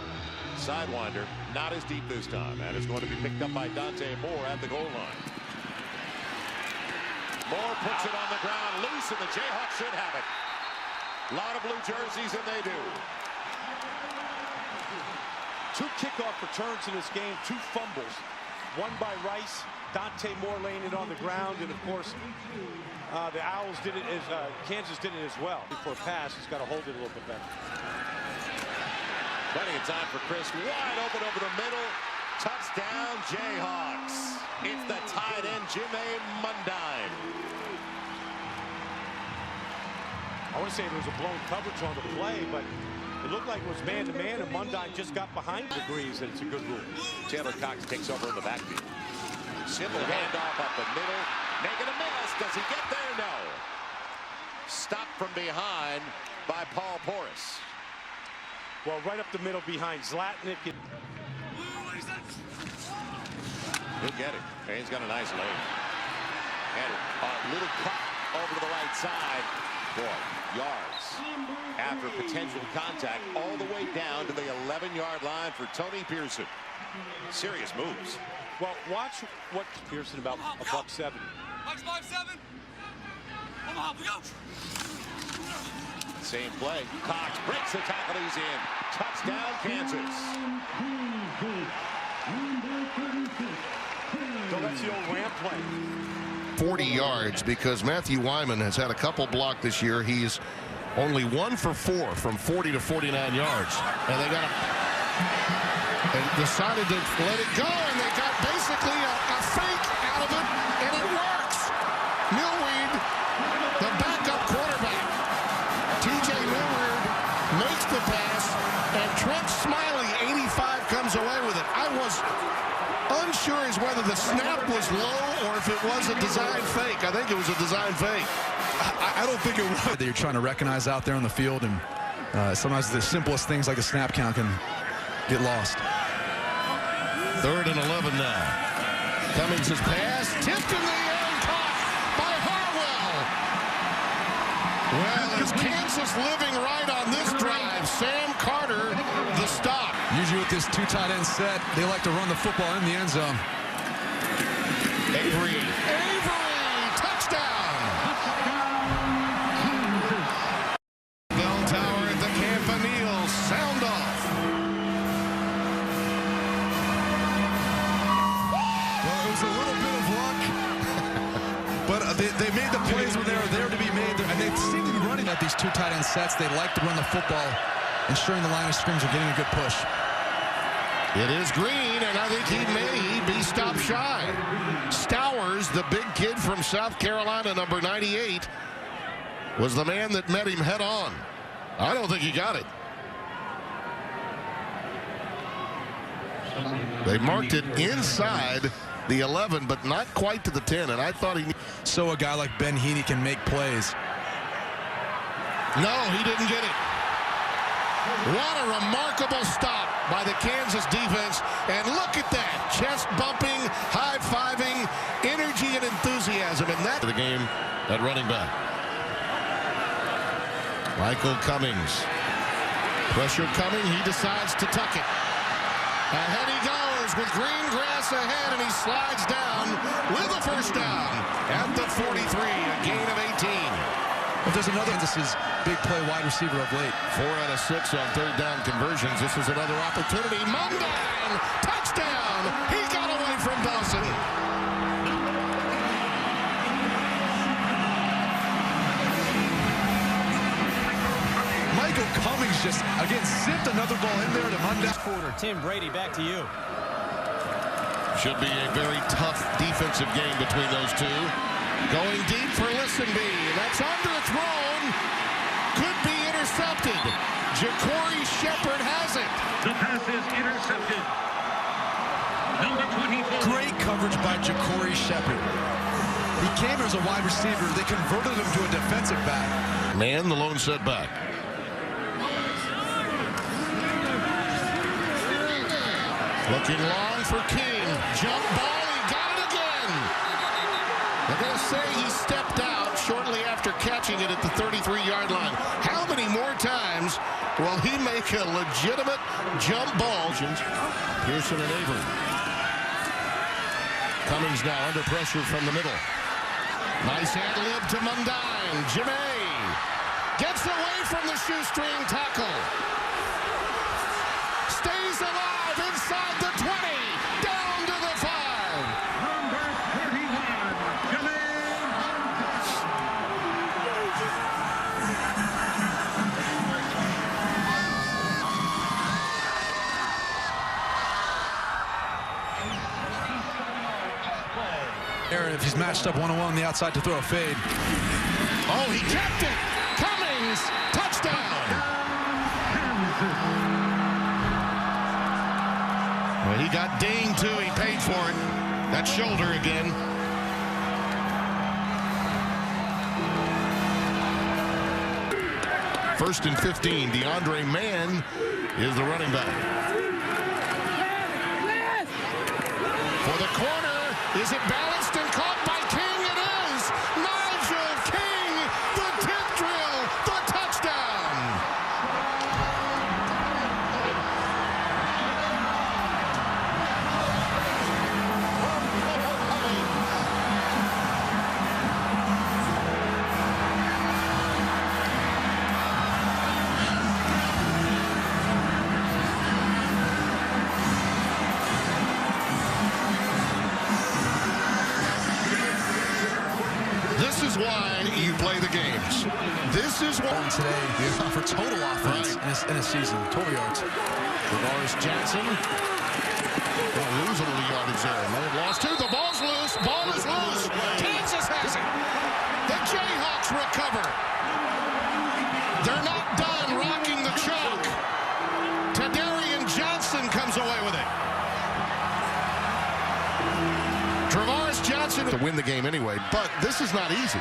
sidewinder, not as deep this time, and it's going to be picked up by Dante Moore at the goal line. Moore puts it on the ground loose, and the Jayhawks should have it. A lot of blue jerseys, and they do. 2 kickoff returns in this game, 2 fumbles. One by Rice, Dante Moore laying it on the ground, and of course, the Owls did it as Kansas did it as well. Before pass, he's got to hold it a little bit better. Plenty of time for Chris, wide open over the middle. Touchdown, Jayhawks. It's the tight end, Jimmy Mundine. I want to say there was a blown coverage on the play, but it looked like it was man-to-man, and Mundine just got behind it. Agrees that it's a good rule. Taylor Cox takes over in the backfield. Simple handoff up the middle. Making a miss. Does he get there? No. Stopped from behind by Paul Porras. Well, right up the middle behind Zlatnik. He'll get it. He's got a nice leg. And a little cut over to the right side. Boy, yards after potential contact all the way down to the 11-yard line for Tony Pearson. Serious moves. Well, watch what Pearson about $170. Max 5'7". Omaha, we go. Same play. Cox breaks the tackle. He's in. Touchdown, Kansas. So that's the old ramp play. 40 yards because Matthew Wyman has had a couple blocked this year. He's only 1 for 4 from 40 to 49 yards. And they got and decided to let it go, and they got basically a fake out of it, and it works. Millweed, the backup quarterback. TJ Millweed makes the pass, and Trent Smiley, 85, comes away with it. I was unsure as whether the snap was low or if it was a design fake. I think it was a design fake. I don't think it was. That you're trying to recognize out there on the field, and sometimes the simplest things like a snap count can get lost. 3rd and 11 now. Cummings' pass tipped in the air and caught by Harwell. Well, is Kansas living right on this drive? Sam Carter, the stop. Usually with this 2 tight end set, they like to run the football in the end zone. Avery, touchdown. Bell Tower at the Campanile, sound off. Well, it was a little bit of luck, but they made the plays when they were there to be made, and they seem to be running at these 2 tight end sets. They like to run the football, ensuring the line of scrimmage are getting a good push. It is Green, and I think he may be stopped shy. Stowers, the big kid from South Carolina, number 98, was the man that met him head on. I don't think he got it. They marked it inside the 11, but not quite to the 10, and I thought he... So a guy like Ben Heaney can make plays. No, he didn't get it. What a remarkable stop by the Kansas defense. And look at that. Chest bumping, high-fiving, energy and enthusiasm in that. The game at running back. Michael Cummings. Pressure coming. He decides to tuck it. Ahead he goes with green grass ahead, and he slides down with a first down at the 43, a gain of 18. But there's another, this is big play wide receiver of late. 4 out of 6 on third down conversions. This is another opportunity. Mundine, touchdown. He got away from Dawson. Michael Cummings just, again, zipped another ball in there to Mundine. Quarter. Tim Brady, back to you. Should be a very tough defensive game between those two. Going deep for Listenby. That's underthrown. Could be intercepted. Ja'Cory Shepherd has it. The pass is intercepted. Number 24. Great coverage by Ja'Cory Shepherd. He came as a wide receiver. They converted him to a defensive back. Man, the lone setback. Looking long for King. Jump ball. He got it again. They're going to say he stepped out shortly after catching it at the 33-yard line. How many more times will he make a legitimate jump ball? Pearson and Avery. Cummings now under pressure from the middle. Nice ad-lib to Mundine. Jimmy gets away from the shoestring tackle. Stays alive inside the 20. Down to the 5. Number 31. Jimmy. Aaron, if he's matched up one-on-one on the outside to throw a fade. Oh, he kept it. Cummings, touchdown. Well, he got dinged too. He paid for it. That shoulder again. First and 15. DeAndre Mann is the running back. For the corner. Is it balanced and caught by King? It is! Nigel King, the tip drill, the touchdown! This is why you play the games. This is why today for total offense in a season, total yards. Travaris Jackson will lose a little yardage there. May have lost 2. The ball's loose. Ball is loose. Kansas has it. The Jayhawks recover. They're not done rocking the chalk. Tadarian Johnson comes away with it. Travaris Johnson to win the game anyway, but this is not easy.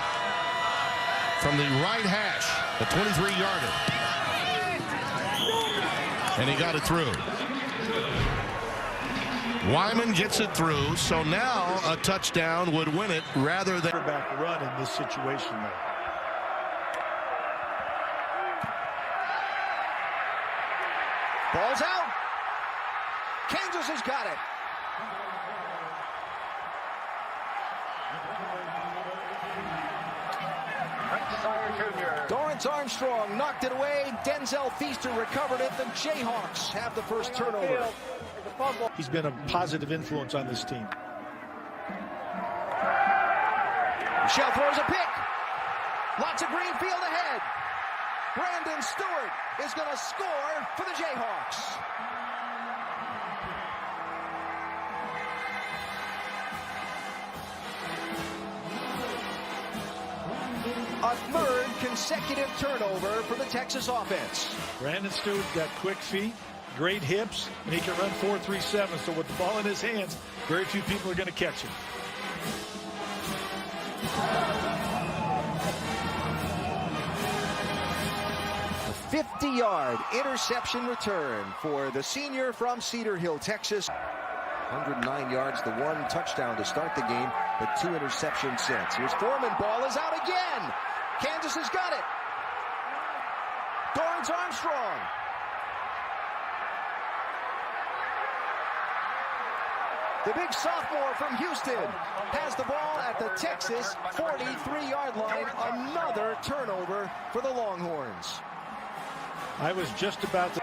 From the right hash, a 23-yarder. And he got it through. Wyman gets it through, so now a touchdown would win it rather than back run in this situation though. Ball's out. Kansas has got it. Dorrance Armstrong knocked it away. Denzel Feaster recovered it. The Jayhawks have the first turnover. He's been a positive influence on this team. Michelle throws a pick. Lots of green field ahead. Brandon Stewart is going to score for the Jayhawks. A third consecutive turnover for the Texas offense. Brandon Stewart got quick feet, great hips, and he can run 4.37. So with the ball in his hands, very few people are going to catch him. A 50-yard interception return for the senior from Cedar Hill, Texas. 109 yards, the one touchdown to start the game. but 2 interceptions since. Here's Foreman. Ball is out again. Kansas has got it. Dorrance Armstrong. The big sophomore from Houston has the ball at the Texas 43-yard line. Another turnover for the Longhorns. I was just about to.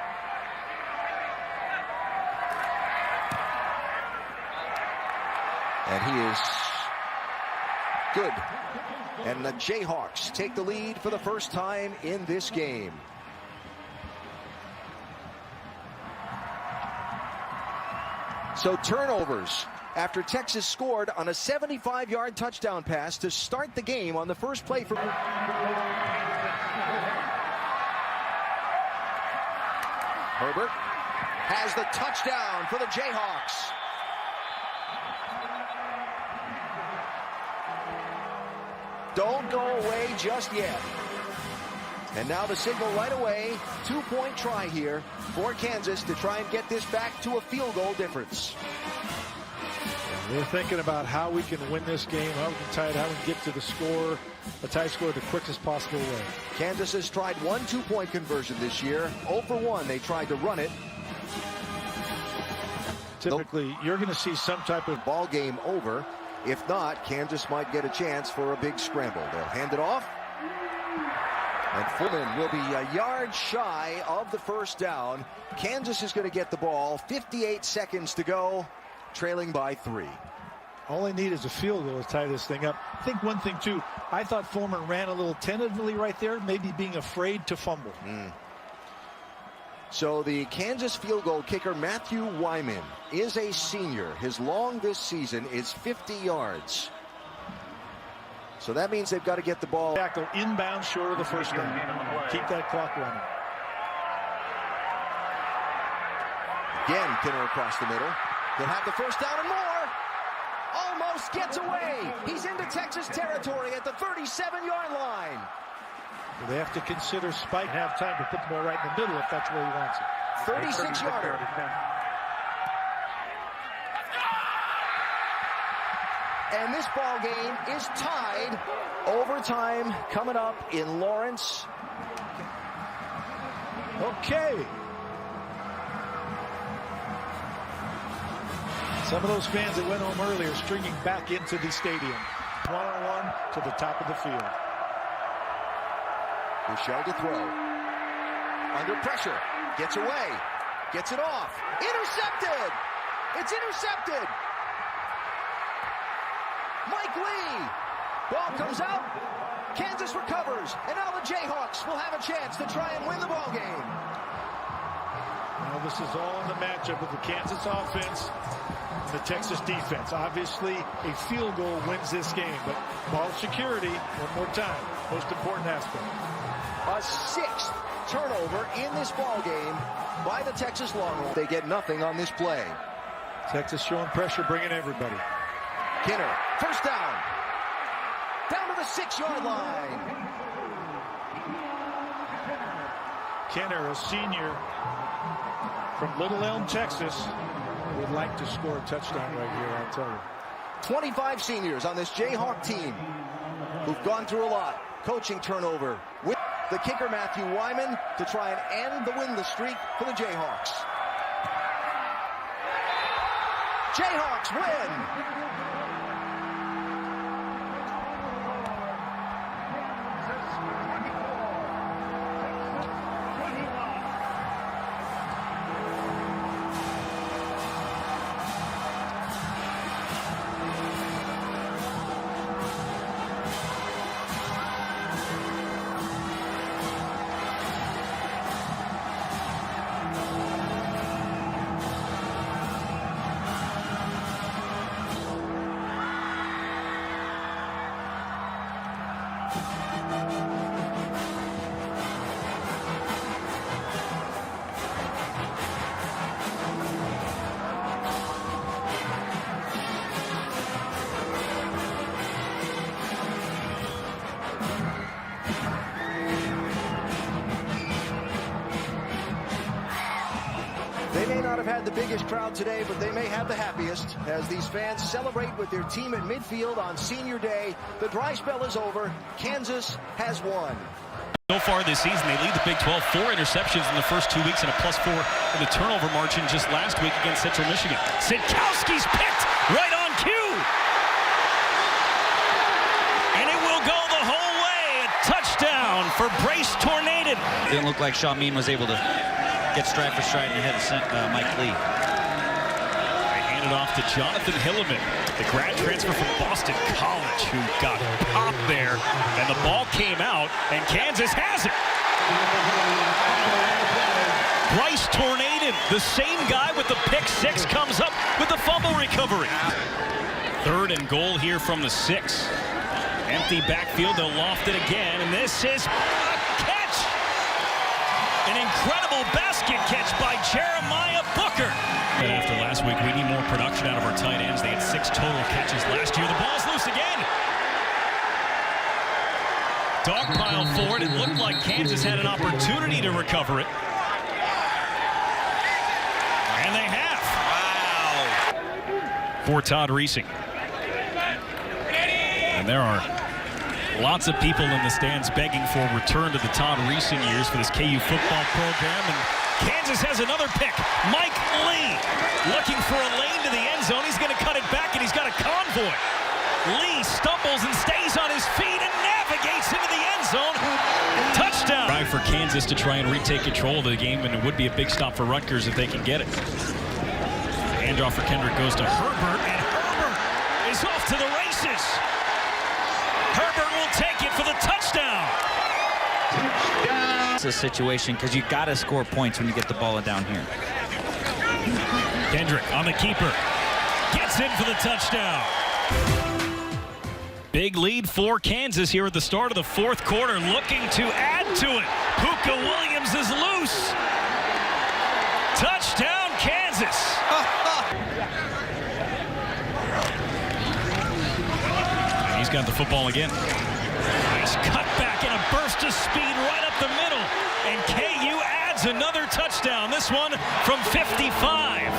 And he is good. And the Jayhawks take the lead for the first time in this game. So turnovers after Texas scored on a 75-yard touchdown pass to start the game on the first play for Herbert has the touchdown for the Jayhawks. Don't go away just yet. And now the signal right away. 2-point try here for Kansas to try and get this back to a field goal difference. We're thinking about how we can win this game, how we can tie it, how we can get to the score, a tie score the quickest possible way. Kansas has tried 1 2-point conversion this year. 0 for 1. They tried to run it. Typically, you're going to see some type of ball game over. If not, Kansas might get a chance for a big scramble. They'll hand it off. And Fulton will be a yard shy of the first down. Kansas is going to get the ball. 58 seconds to go, trailing by 3. All they need is a field goal to tie this thing up. I think one thing, too, I thought Foreman ran a little tentatively right there, maybe being afraid to fumble. So the Kansas field goal kicker, Matthew Wyman, is a senior. His long this season is 50 yards. So that means they've got to get the ball. Tackle inbound short of the first down. Keep that clock running. Again, Kinner across the middle. They'll have the first down and more. Almost gets away. He's into Texas territory at the 37-yard line. They have to consider Spike have time to put the ball right in the middle if that's where he wants it. 36-yarder. And this ball game is tied. Overtime coming up in Lawrence. Okay. Some of those fans that went home earlier stringing back into the stadium. One-on-one to the top of the field. Michel to throw. Under pressure. Gets away. Gets it off. Intercepted. It's intercepted. Mike Lee. Ball comes out. Kansas recovers. And now the Jayhawks will have a chance to try and win the ball game. Now this is all in the matchup with the Kansas offense and the Texas defense. Obviously, a field goal wins this game, but ball security, one more time, most important aspect. A 6th turnover in this ball game by the Texas Longhorns. They get nothing on this play. Texas showing pressure, bringing everybody. Kinner, first down. Down to the 6-yard line. Kinner, a senior from Little Elm, Texas, would like to score a touchdown right here, I'll tell you. 25 seniors on this Jayhawk team who've gone through a lot. Coaching turnover with the kicker Matthew Wyman to try and end the winless streak for the Jayhawks. Jayhawks win. They may not have had the biggest crowd today, but they may have the happiest as these fans celebrate with their team at midfield on Senior Day. The dry spell is over. Kansas has won. So far this season, they lead the Big 12, 4 interceptions in the first 2 weeks and a +4 in the turnover margin just last week against Central Michigan. Sitkowski's picked right on cue. And it will go the whole way. A touchdown for Bryce Tornado. Didn't look like Shawn Mean was able to get stride for stride in the head of Mike Lee. They hand it off to Jonathan Hilliman, the grad transfer from Boston College, who got popped there, and the ball came out, and Kansas has it. Bryce Tornado, the same guy with the pick six, comes up with the fumble recovery. 3rd and goal here from the 6. Empty backfield, they'll loft it again, and this is a catch! An incredible basket catch by Jeremiah Booker. And after last week, we need more production out of our tight ends. They had 6 total catches last year. The ball's loose again. Dogpile forward. It looked like Kansas had an opportunity to recover it. And they have. Wow. For Todd Reesing. And there are lots of people in the stands begging for a return to the Todd Reesing years for this KU football program. And Kansas has another pick. Mike Lee looking for a lane to the end zone. He's going to cut it back, and he's got a convoy. Lee stumbles and stays on his feet and navigates into the end zone. Touchdown. Try for Kansas to try and retake control of the game, and it would be a big stop for Rutgers if they can get it. Handoff for Kendrick goes to Herbert, and Herbert is off to the races. Herbert will take it for the touchdown. It's a situation because you got to score points when you get the ball down here. Kendrick on the keeper. Gets in for the touchdown. Big lead for Kansas here at the start of the 4th quarter, looking to add to it. Puka Williams is loose. Touchdown, Kansas. He's got the football again. Nice cut back and a burst of speed right up the middle. And KU adds another touchdown. This one from 55.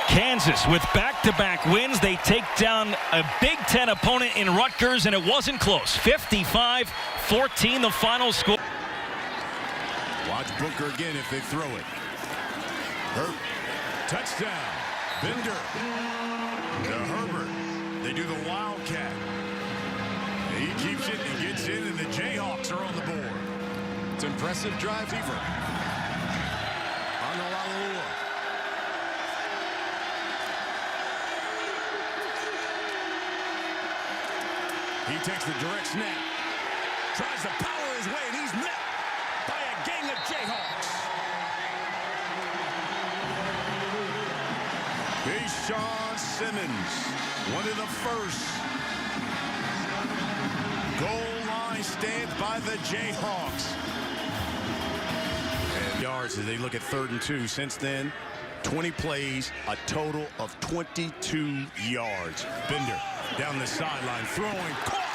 Kansas with back-to-back wins. They take down a Big Ten opponent in Rutgers, and it wasn't close. 55-14 the final score. Watch Booker again if they throw it. Hurt. Touchdown. Bender. To Herbert. They do the Wildcat. He keeps it and gets in, and the Jayhawks are on the board. It's an impressive drive. Fever. Honolulu. He takes the direct snap. Tries to power his way, and he's met by a gang of Jayhawks. Deshaun Simmons, one of the first. Goal line stands by the Jayhawks. And yards as they look at 3rd and 2. Since then, 20 plays, a total of 22 yards. Bender down the sideline, throwing, caught.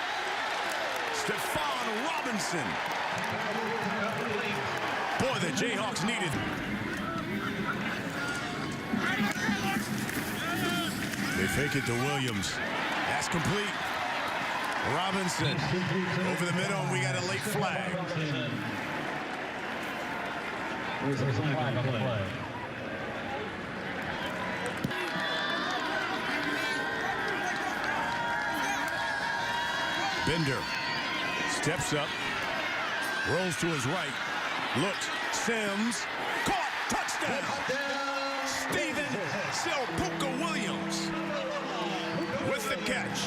Stephon Robinson. Boy, the Jayhawks needed. They fake it to Williams. That's complete. Robinson over the middle, and we got a late flag. There's a flag on the play. Bender steps up, rolls to his right, looks, Sims, caught, touchdown! Steven Selpuka Williams with the catch.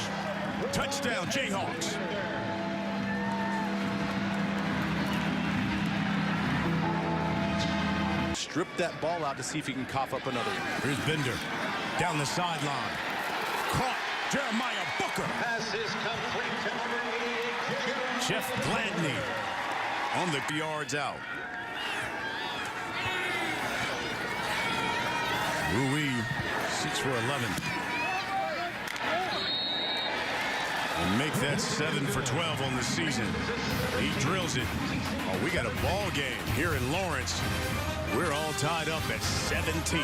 Touchdown, Jayhawks. Strip that ball out to see if he can cough up another one. Here's Bender down the sideline. Caught, Jeremiah Booker. Pass is complete to number 88. Jeff Gladney on the yards out. Rui, 6 for 11. And make that 7 for 12 on the season. He drills it. Oh, we got a ball game here in Lawrence. We're all tied up at 17.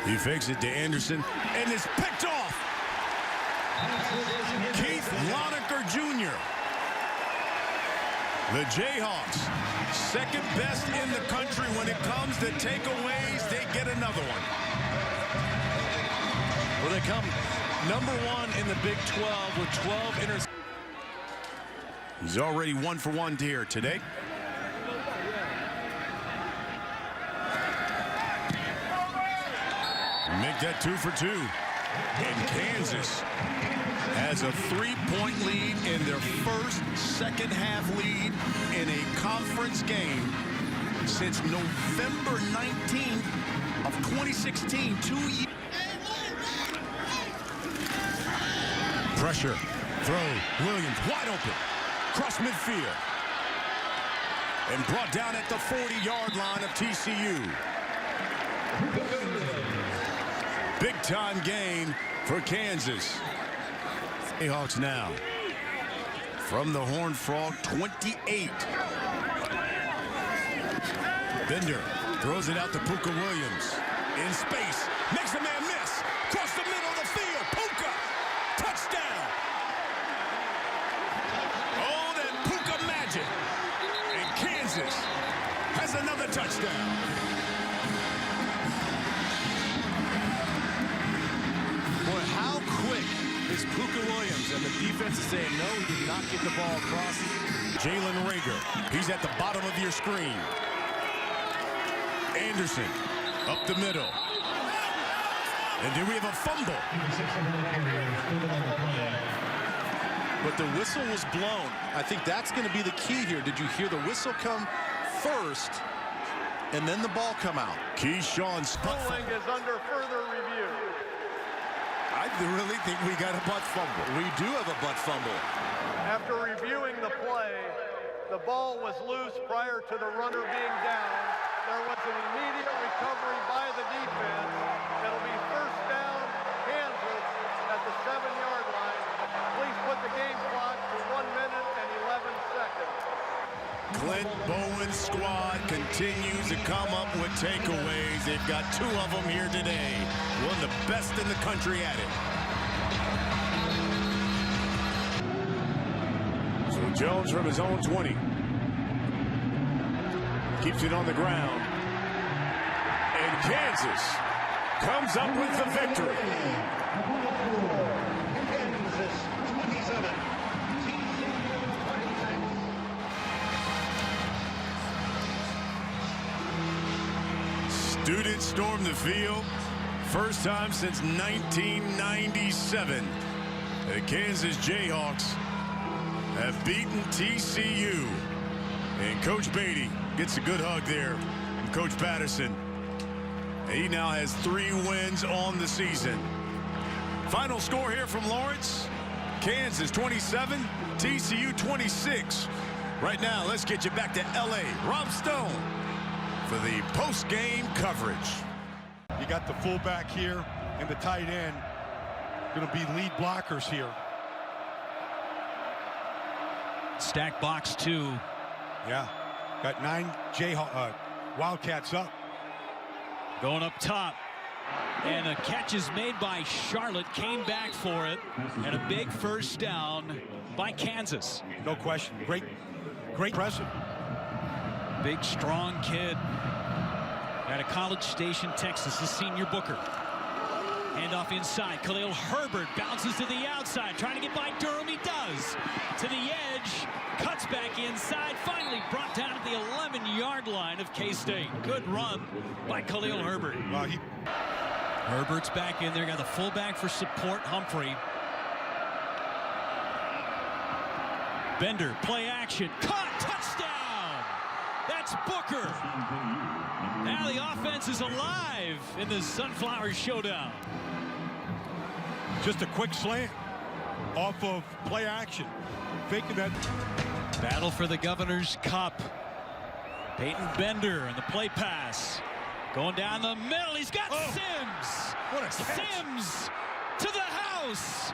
He fakes it to Anderson, and it's picked off. Keith Lonecker Jr. The Jayhawks, second best in the country when it comes to takeaways. They get another one. Well, they come #1 in the Big 12 with 12 interceptions. He's already 1 for 1 here today. Make that 2 for 2. And Kansas has a 3-point lead in their first second-half lead in a conference game since November 19th of 2016. 2 years. Pressure. Throw. Williams wide open. Cross midfield. And brought down at the 40-yard line of TCU. Big-time gain for Kansas. Jayhawks now from the Horned Frog, 28. Bender throws it out to Puka Williams. In space. Makes a man miss. Across the middle of the field. Puka. Touchdown. Oh, that Puka magic. And Kansas has another touchdown. Boy, how quick is Puka Williams, and the defense is saying no, he did not get the ball across. Jalen Reagor, he's at the bottom of your screen. Anderson up the middle. And then we have a fumble. But the whistle was blown. I think that's going to be the key here. Did you hear the whistle come first and then the ball come out? Keyshawn's ruling is under further review. I really think we got a butt fumble. We do have a butt fumble. After reviewing the play, the ball was loose prior to the runner being down. There was an immediate recovery by the defense. It'll be first down, Kansas at the 7-yard line. Please put the game clock to 1 minute and 11 seconds. Clint Bowen's squad continues to come up with takeaways. They've got 2 of them here today. One of the best in the country at it. So Jones from his own 20. Keeps it on the ground. And Kansas comes up with the victory. Kansas 27. Students storm the field. First time since 1997. The Kansas Jayhawks have beaten TCU. And Coach Beatty gets a good hug there from Coach Patterson. He now has 3 wins on the season. Final score here from Lawrence. Kansas 27, TCU 26. Right now, let's get you back to L.A. Rob Stone for the post-game coverage. You got the fullback here and the tight end going to be lead blockers here. Stack box 2. Yeah, got 9 Wildcats up. Going up top. And a catch is made by Charlotte. Came back for it. And a big first down by Kansas. No question. Great presser. Big, strong kid. Out of College Station, Texas, the senior Booker. Handoff inside. Khalil Herbert bounces to the outside. Trying to get by Durham. He does. To the edge. Cuts back inside. Finally brought down at the 11-yard line of K-State. Good run by Khalil Herbert. Well, Herbert's back in there. Got the fullback for support, Humphrey. Bender, play action. Caught. Touchdown. That's Booker. Now the offense is alive in the Sunflower Showdown. Just a quick slant off of play action. Faking that. Battle for the Governor's Cup. Peyton Bender and the play pass. Going down the middle. He's got Sims. What a catch. Sims to the house.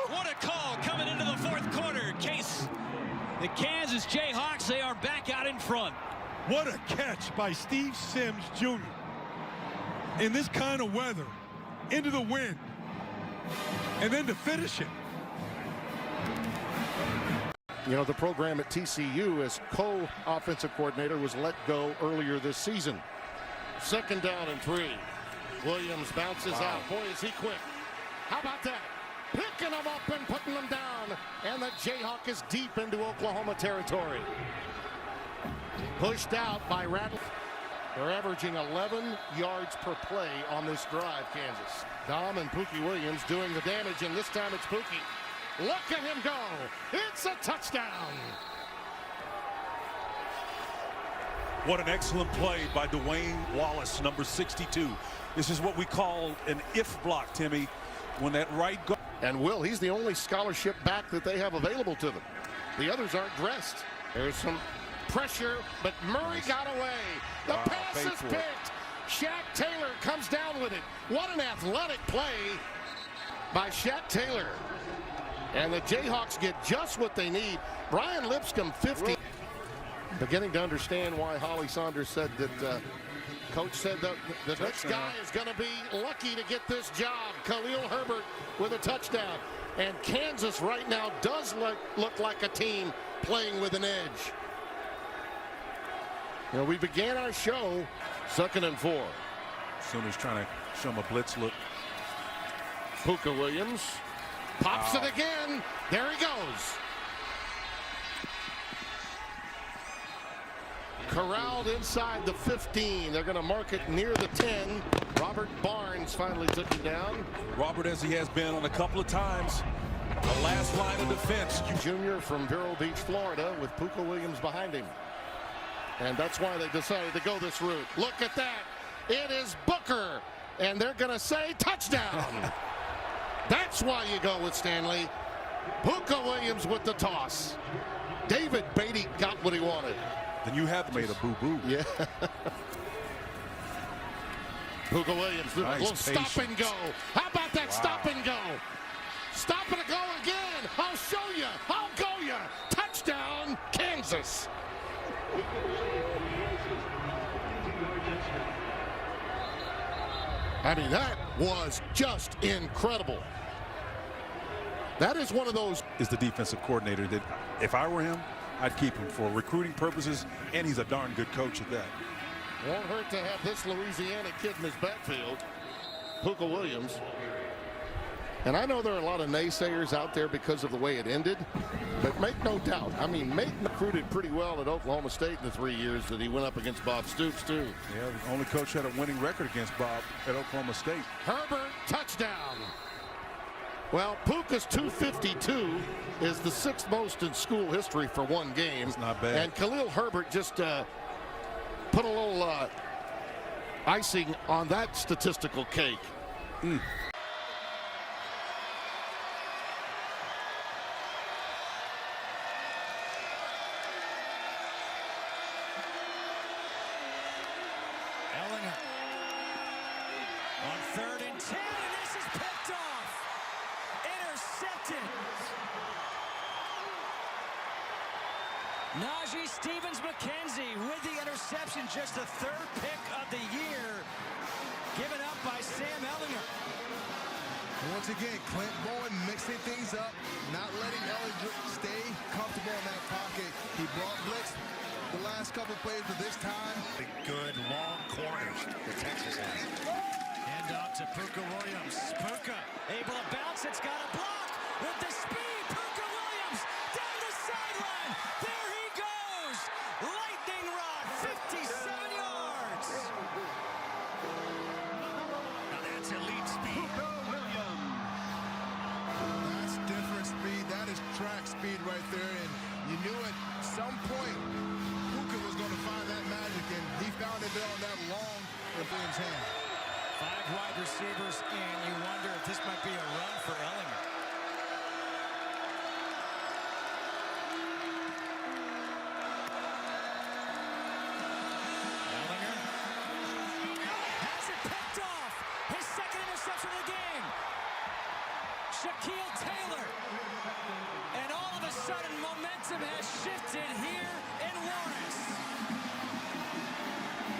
What a call coming into the fourth quarter. Case the Kansas Jayhawks, they are back out in front. What a catch by Steve Sims Jr. in this kind of weather, into the wind, and then to finish it. You know, the program at TCU as co-offensive coordinator was let go earlier this season. 2nd down and 3. Williams bounces out. Boy, is he quick. How about that? Picking them up and putting them down. And the Jayhawk is deep into Oklahoma territory. Pushed out by Rattle. They're averaging 11 yards per play on this drive, Kansas. Dom and Pookie Williams doing the damage, and this time it's Pookie. Look at him go. It's a touchdown. What an excellent play by Dwayne Wallace, number 62. This is what we call an if block, Timmy. When that right guard. And Will, he's the only scholarship back that they have available to them. The others aren't dressed. There's some pressure, but Murray got away. The pass is picked. Shaq Taylor comes down with it. What an athletic play by Shaq Taylor. And the Jayhawks get just what they need. Brian Lipscomb, 50. Beginning to understand why Holly Saunders said that coach said that the next guy is going to be lucky to get this job. Khalil Herbert with a touchdown. And Kansas right now does look like a team playing with an edge. You know, we began our show 2nd and 4. Sooners trying to show him a blitz look. Puka Williams pops it again. There he goes. Corralled inside the 15. They're going to mark it near the 10. Robert Barnes finally took him down. Robert, as he has been on a couple of times, the last line of defense. Junior from Vero Beach, Florida, with Puka Williams behind him. And that's why they decided to go this route. Look at that. It is Booker. And they're going to say touchdown. That's why you go with Stanley. Puka Williams with the toss. David Beatty got what he wanted. Then you have made a boo-boo. Yeah. Puka Williams, nice stop and go. How about that stop and go? Stop and go again. I'll show you. I'll go you. Touchdown, Kansas. I mean, that was just incredible. That is one of those. Is the defensive coordinator that if I were him, I'd keep him for recruiting purposes, and he's a darn good coach at that. Won't hurt to have this Louisiana kid in his backfield. Puka Williams. And I know there are a lot of naysayers out there because of the way it ended, but make no doubt. I mean, Maton recruited pretty well at Oklahoma State in the 3 years that he went up against Bob Stoops, too. Yeah, the only coach had a winning record against Bob at Oklahoma State. Herbert, touchdown. Well, Puka's 252 is the 6th most in school history for one game. It's not bad. And Khalil Herbert just put a little icing on that statistical cake. Ellinger on 3rd and 10, and this is picked off. Intercepted. Najee Stevens-McKenzie with the interception, just the 3rd pick of the year, given up by Sam Ellinger. Once again, Clint Bowen mixing things up, not letting Ellinger stay comfortable in that pocket. He brought blitz the last couple plays, but this time, good long corners that Texas has. Hand off to Puka Williams. Puka able to bounce. It's got a block with the speed. Puka Williams down the sideline. There he goes. Lightning rod, 57 yards. Now that's elite speed. Puka Williams. that's different speed. That is track speed right there, and you knew at some point Puka was going to find that magic, and he found it there on that long Williams hand. 5 wide receivers, and you wonder if this might be a run for Ellinger. Ellinger has it picked off. His 2nd interception of the game. Shaquille Taylor planted here in Lawrence.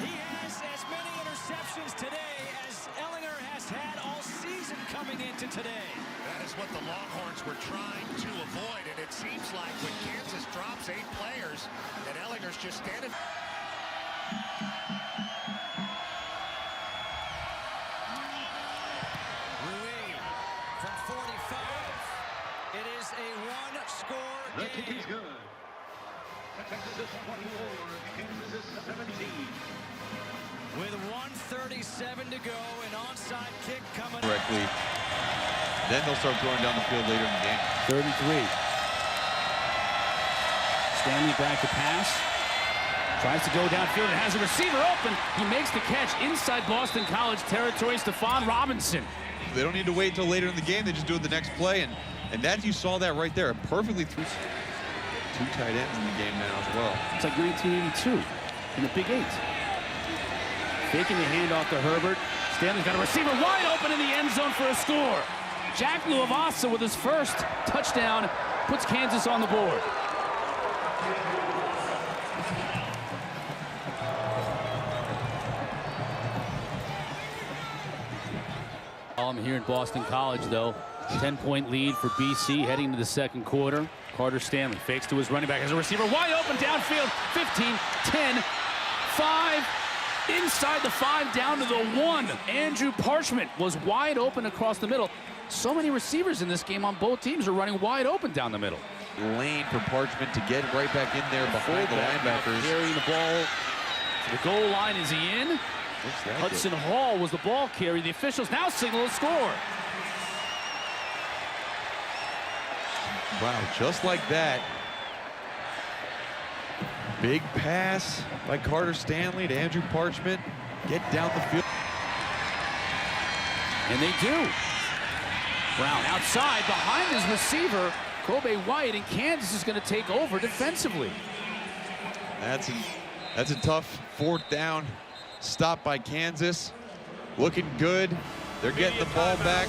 He has as many interceptions today as Ehlinger has had all season coming into today. That is what the Longhorns were trying to avoid, and it seems like when Kansas drops 8 players, that Ehlinger's just standing. Rui from 45. It is a one-score game. He's good. Texas is 24, Kansas is 17. With 1:37 to go, an onside kick coming. Correctly. Then they'll start throwing down the field later in the game. 3rd and 3. Stanley back to pass. Tries to go downfield and has a receiver open. He makes the catch inside Boston College territory. Stephon Robinson. They don't need to wait until later in the game. They just do it the next play. And that, you saw that right there. Perfectly through 2 tight ends in the game now as well. It's like 1982 in the Big 8. Faking the handoff to Herbert. Stanley's got a receiver wide open in the end zone for a score. Jack Luavasa with his first touchdown puts Kansas on the board. Here in Boston College, though. 10-point lead for BC heading to the second quarter. Carter Stanley fakes to his running back. Has a receiver wide open downfield. 15, 10, 5. Inside the 5, down to the 1. Andrew Parchment was wide open across the middle. So many receivers in this game on both teams are running wide open down the middle. Lane for Parchment to get right back in there behind the linebackers. Carrying the ball to the goal line. Is he in? Hudson Hall was the ball carrier. The officials now signal a score. Wow, just like that. Big pass by Carter Stanley to Andrew Parchment. Get down the field. And they do. Brown outside behind his receiver, Kobe White, and Kansas is going to take over defensively. That's a tough 4th down stop by Kansas. Looking good. They're getting the ball back.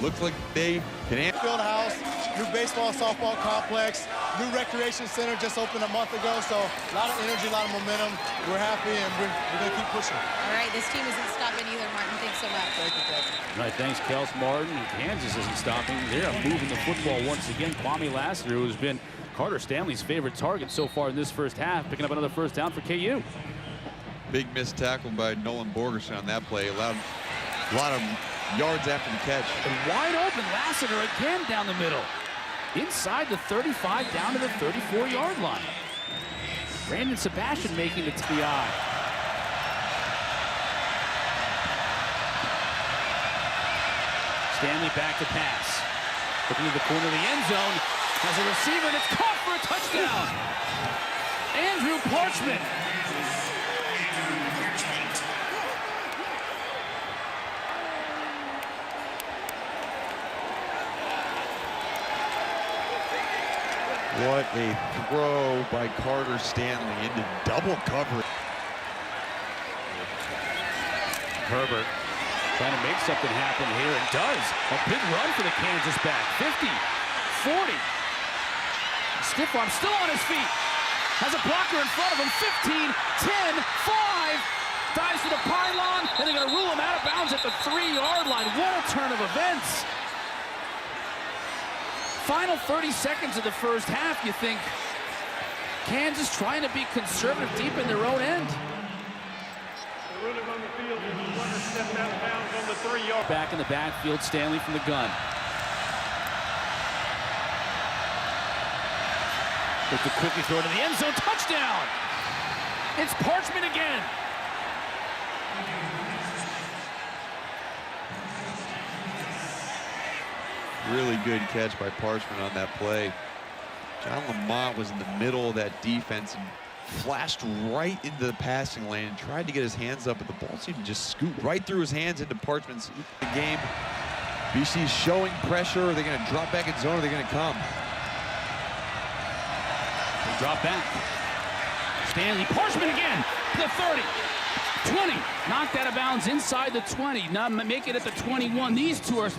Looks like they can. Field house, new baseball, softball complex, new recreation center just opened a month ago. So a lot of energy, a lot of momentum. We're happy and we're going to keep pushing. All right, this team isn't stopping either, Martin. Thanks so much. Thank you, Kevin. All right, thanks, Kels Martin. Kansas isn't stopping. They're moving the football once again. Kwame Lassiter, who's been Carter Stanley's favorite target so far in this first half, picking up another first down for KU. Big missed tackle by Nolan Borgerson on that play. Allowed a lot of yards after the catch. And wide open, Lassiter again down the middle. Inside the 35, down to the 34-yard line. Brandon Sebastian making it to the eye. Stanley back to pass. Looking to the corner of the end zone. Has a receiver that's caught for a touchdown. Andrew Parchment. What a throw by Carter Stanley into double coverage. Herbert trying to make something happen here, and does. A big run for the Kansas back. 50, 40. Stiff arm still on his feet. Has a blocker in front of him. 15, 10, 5. Dives to the pylon, and they're going to rule him out of bounds at the 3-yard line. What a turn of events. Final 30 seconds of the first half, you think Kansas trying to be conservative deep in their own end. The ruling on the field is the runner stepped out of bounds on the 3-yard. Back in the backfield, Stanley from the gun. With the quickly throw to the end zone, touchdown! It's Parchment again. Really good catch by Parchment on that play. John Lamont was in the middle of that defense and flashed right into the passing lane and tried to get his hands up, but the ball seemed to just scoot right through his hands into Parchment's game. BC's showing pressure. Are they going to drop back in zone, or are they going to come? They drop back. Stanley, Parchment again to the 30. 20, knocked out of bounds inside the 20. Now make it at the 21. These two are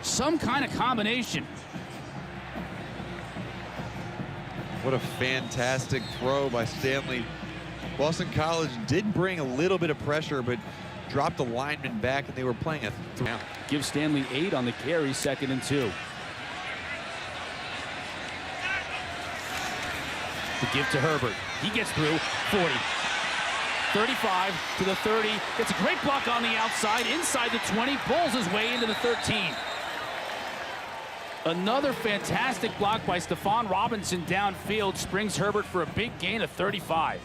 some kind of combination. What a fantastic throw by Stanley. Boston College did bring a little bit of pressure, but dropped the lineman back, and they were playing a down. Give Stanley 8 on the carry, 2nd and 2. The give to Herbert. He gets through 40. 35 to the 30. Gets a great block on the outside, inside the 20, pulls his way into the 13. Another fantastic block by Stephon Robinson downfield springs Herbert for a big gain of 35.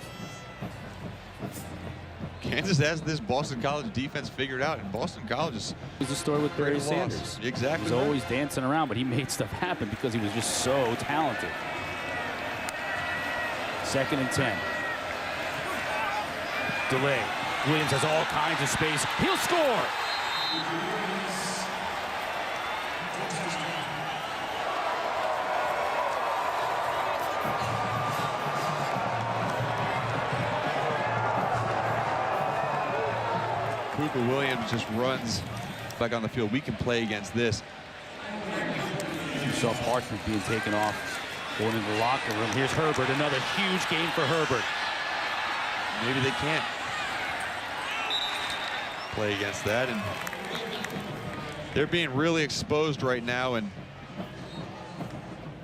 Kansas has this Boston College defense figured out, and Boston College is... It was the story with Barry Sanders. Exactly. He was always dancing around, but he made stuff happen because he was just so talented. 2nd and 10. Delay. Williams has all kinds of space. He'll score! Puka Williams just runs back on the field. We can play against this. You saw Parchment being taken off, going into the locker room. Here's Herbert, another huge game for Herbert. Maybe they can't play against that, and they're being really exposed right now. And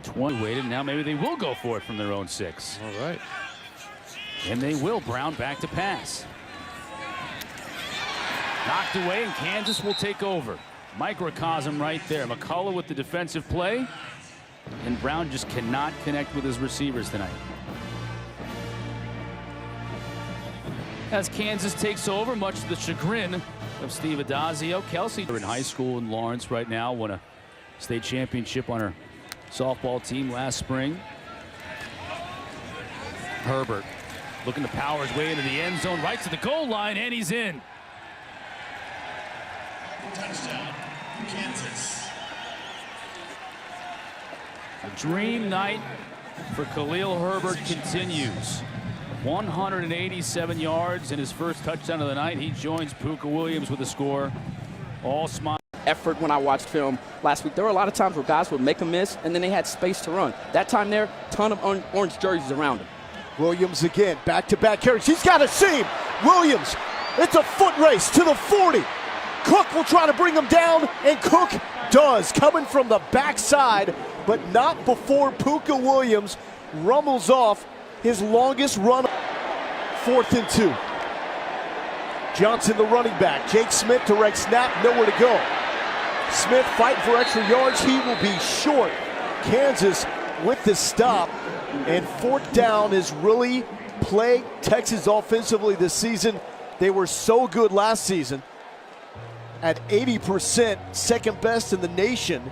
20 waited. Now maybe they will go for it from their own 6. All right. And they will. Brown back to pass. Knocked away, and Kansas will take over. Microcosm right there. McCullough with the defensive play, and Brown just cannot connect with his receivers tonight. As Kansas takes over, much to the chagrin of Steve Adazio. Kelsey in high school in Lawrence right now, won a state championship on her softball team last spring. Herbert looking to power his way into the end zone, right to the goal line, and he's in. Touchdown, Kansas. The dream night for Khalil Herbert continues. 187 yards in his first touchdown of the night. He joins Puka Williams with a score. All smile. Effort when I watched film last week. There were a lot of times where guys would make a miss, and then they had space to run. That time there, ton of orange jerseys around him. Williams again, back-to-back carries. He's got a seam. Williams, it's a foot race to the 40. Cook will try to bring him down, and Cook does, coming from the backside, but not before Puka Williams rumbles off his longest run. 4th and 2. Johnson, the running back. Jake Smith, direct snap, nowhere to go. Smith fighting for extra yards. He will be short. Kansas with the stop, and 4th down has really plagued Texas offensively this season. They were so good last season. At 80%, second best in the nation.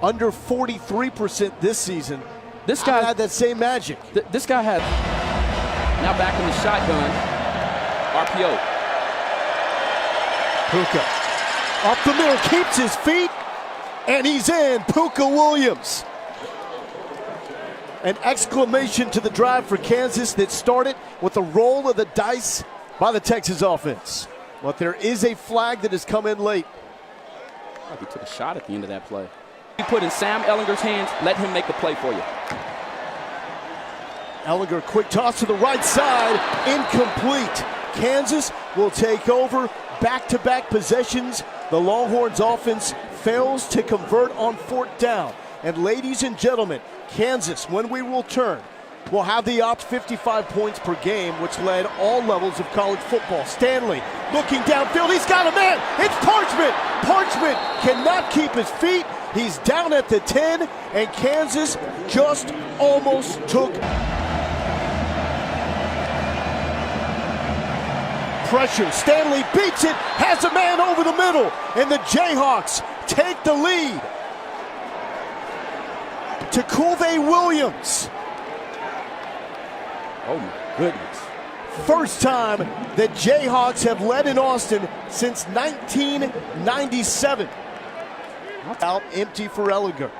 Under 43% this season. This guy had that same magic. This guy had, now back in the shotgun, RPO. Puka up the middle, keeps his feet, and he's in. Puka Williams. An exclamation to the drive for Kansas that started with a roll of the dice by the Texas offense. But there is a flag that has come in late. He took a shot at the end of that play. You put in Sam Ehlinger's hands, let him make a play for you. Ehlinger, quick toss to the right side, incomplete. Kansas will take over. Back-to-back possessions. The Longhorns offense fails to convert on 4th down. And ladies and gentlemen, Kansas, when we return, will have the opt 55 points per game, which led all levels of college football. Stanley looking downfield. He's got a man. It's Parchment. Parchment cannot keep his feet. He's down at the 10, and Kansas just almost took pressure. Stanley beats it, has a man over the middle, and the Jayhawks take the lead. Takuve Williams. Oh my goodness. First time that Jayhawks have led in Austin since 1997. Out empty for Ehlinger.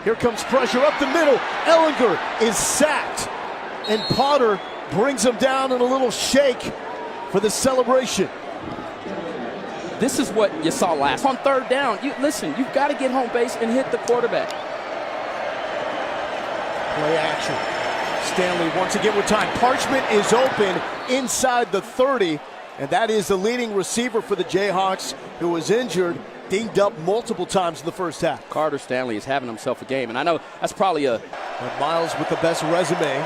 Here comes pressure up the middle. Ehlinger is sacked, and Potter brings him down in a little shake for the celebration. This is what you saw last on 3rd down. Listen, you've got to get home base and hit the quarterback. Play action. Stanley once again with time. Parchment is open inside the 30, and that is the leading receiver for the Jayhawks, who was injured, dinged up multiple times in the first half. Carter Stanley is having himself a game, and I know that's probably But Miles with the best resume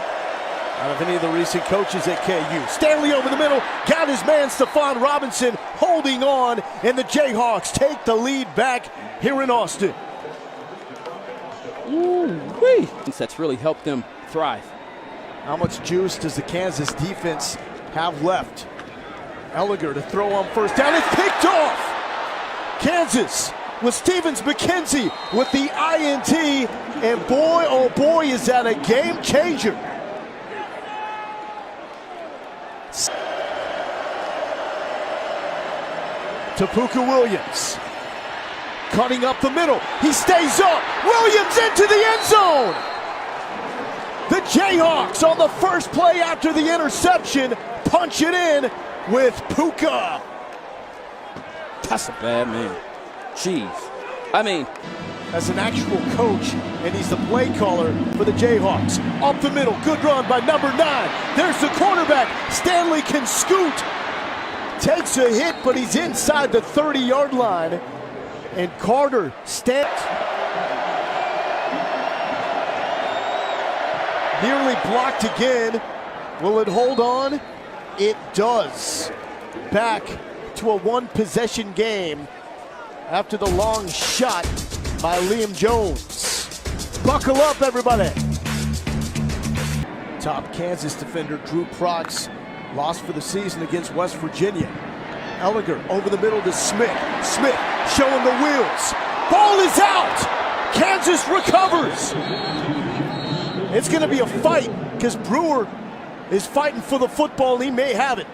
out of any of the recent coaches at KU. Stanley over the middle, got his man Stephon Robinson holding on, and the Jayhawks take the lead back here in Austin. Ooh-wee. That's really helped them thrive. How much juice does the Kansas defense have left? Ehlinger to throw on first down. It's picked off. Kansas with Stevens McKenzie with the INT. And boy, oh boy, is that a game changer. Tapuka Williams cutting up the middle. He stays up. Williams into the end zone. The Jayhawks on the first play after the interception punch it in with Puka. That's a bad man. Jeez. I mean, as an actual coach, and he's the play caller for the Jayhawks. Up the middle, good run by number 9. There's the quarterback. Stanley can scoot. Takes a hit, but he's inside the 30-yard line. And Carter stands. Nearly blocked again. Will it hold on? It does. Back to a one-possession game after the long shot by Liam Jones. Buckle up, everybody. Top Kansas defender Drew Prox lost for the season against West Virginia. Ehlinger over the middle to Smith. Smith showing the wheels. Ball is out. Kansas recovers. It's going to be a fight because Brewer is fighting for the football. He may have it.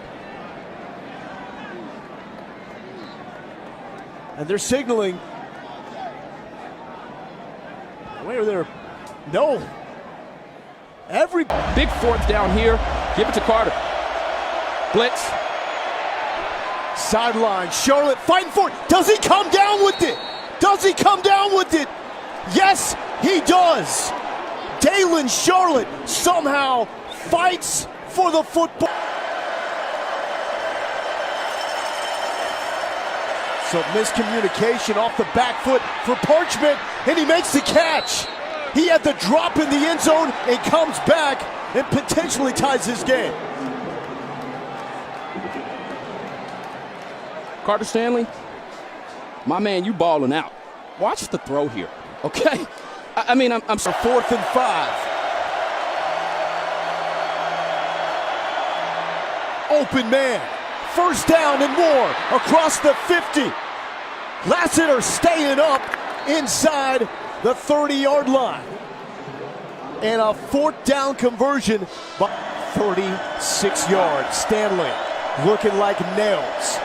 And they're signaling. Where they're no. Every big fourth down here. Give it to Carter. Blitz. Sideline. Charlotte fighting for it. Does he come down with it? Does he come down with it? Yes, he does. Dalen Charlotte somehow fights for the football. So miscommunication off the back foot for Parchment, and he makes the catch. He had the drop in the end zone and comes back and potentially ties his game. Carter Stanley, my man, you balling out. Watch the throw here, okay? I mean, I'm 4th and 5. Open man. First down and more across the 50. Lassiter staying up inside the 30-yard line. And a 4th down conversion by 36 yards. Stanley looking like nails.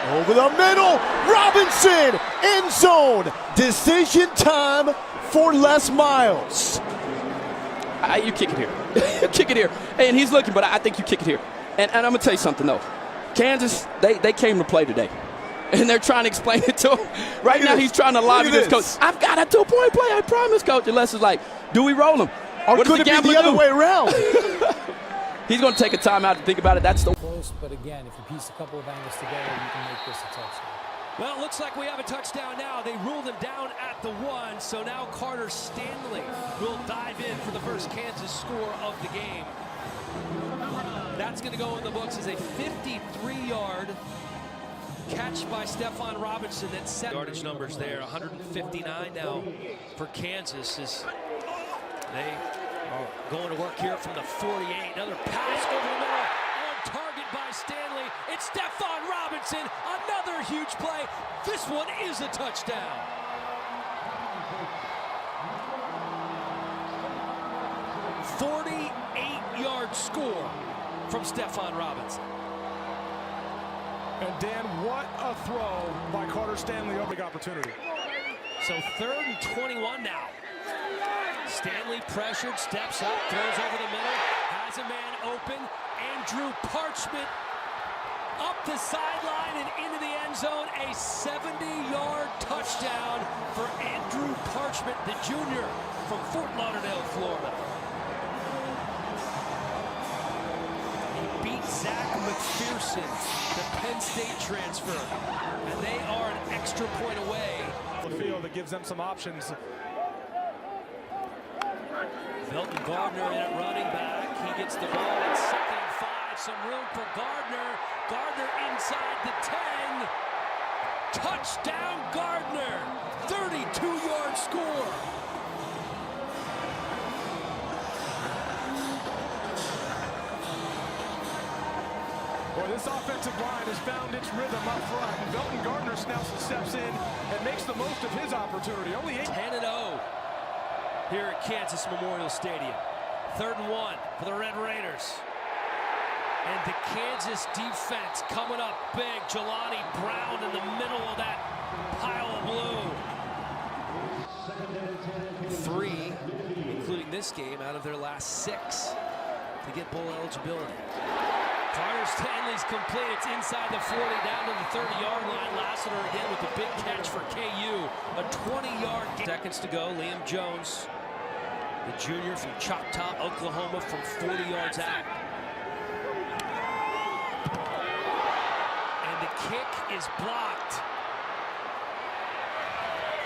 Over the middle, Robinson, end zone. Decision time for Les Miles. You kick it here. Kick it here. And he's looking, but I think you kick it here. And I'm going to tell you something, though. Kansas, they came to play today. And they're trying to explain it to him. Right now, he's trying to lobby this coach. I've got a 2-point play, I promise, coach. And Les is like, do we roll him? Or could it be the other way around? He's going to take a timeout to think about it. That's the close, but again, if you piece a couple of angles together, you can make this a touchdown. Well, it looks like we have a touchdown now. They ruled him down at the 1, so now Carter Stanley will dive in for the first Kansas score of the game. That's going to go in the books as a 53-yard catch by Stephon Robinson. That set yardage numbers there, 159 now for Kansas as they are going to work here from the 48. Another pass over the middle, on target by Stanley. It's Stephon Robinson, another huge play. This one is a touchdown. A 48-yard score from Stephon Robinson. And Dan, what a throw by Carter Stanley, a big opportunity. So 3rd and 21 now. Stanley pressured, steps up, throws over the middle, has a man open. Andrew Parchment up the sideline and into the end zone. A 70-yard touchdown for Andrew Parchment, the junior. from Fort Lauderdale, Florida. He beat Zach McPherson, the Penn State transfer, and they are an extra point away. The field that gives them some options. Milton Gardner in at running back. He gets the ball at 2nd and 5. Some room for Gardner. Gardner inside the 10. Touchdown Gardner. 32-yard score. Boy, this offensive line has found its rhythm up front. And Milton Gardner now steps in and makes the most of his opportunity. Only 10-0 here at Kansas Memorial Stadium. 3rd and 1 for the Red Raiders. And the Kansas defense coming up big. Jelani Brown in the middle of that pile of blue. 3, including this game, out of their last 6 to get bowl eligibility. Carter Stanley's complete. It's inside the 40, down to the 30-yard line. Lassiter again with the big catch for KU. A 20-yard gain. Seconds to go. Liam Jones, the junior from Choctaw, Oklahoma, from 40 yards out. And the kick is blocked.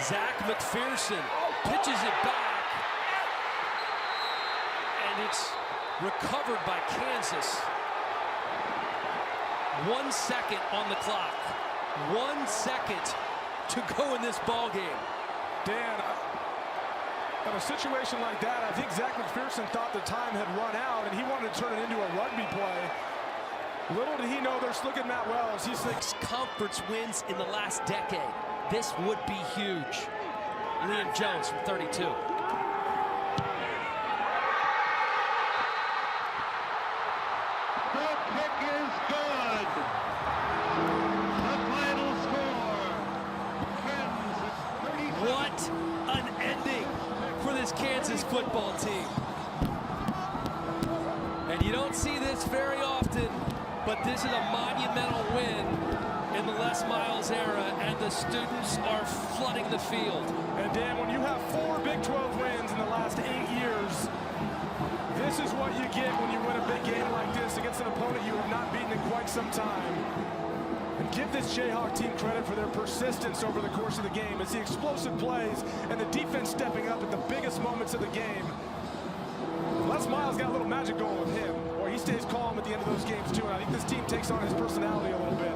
Zach McPherson pitches it back. And it's recovered by Kansas. 1 second on the clock. 1 second to go in this ball game. Dan, in a situation like that, I think Zach McPherson thought the time had run out and he wanted to turn it into a rugby play. Little did he know they're looking at Wells. He's 6 conference wins in the last decade. This would be huge. Liam Jones from 32. What an ending for this Kansas football team. And you don't see this very often, but this is a monumental win in the Les Miles era, and the students are flooding the field. And Dan, when you have 4 Big 12 wins in the last 8 years, this is what you get when you win a big game like this against an opponent you have not beaten in quite some time. And give this Jayhawk team credit for their persistence over the course of the game. It's the explosive plays and the defense stepping up at the biggest moments of the game. Les Miles got a little magic going with him, or he stays calm at the end of those games too, and I think this team takes on his personality a little bit.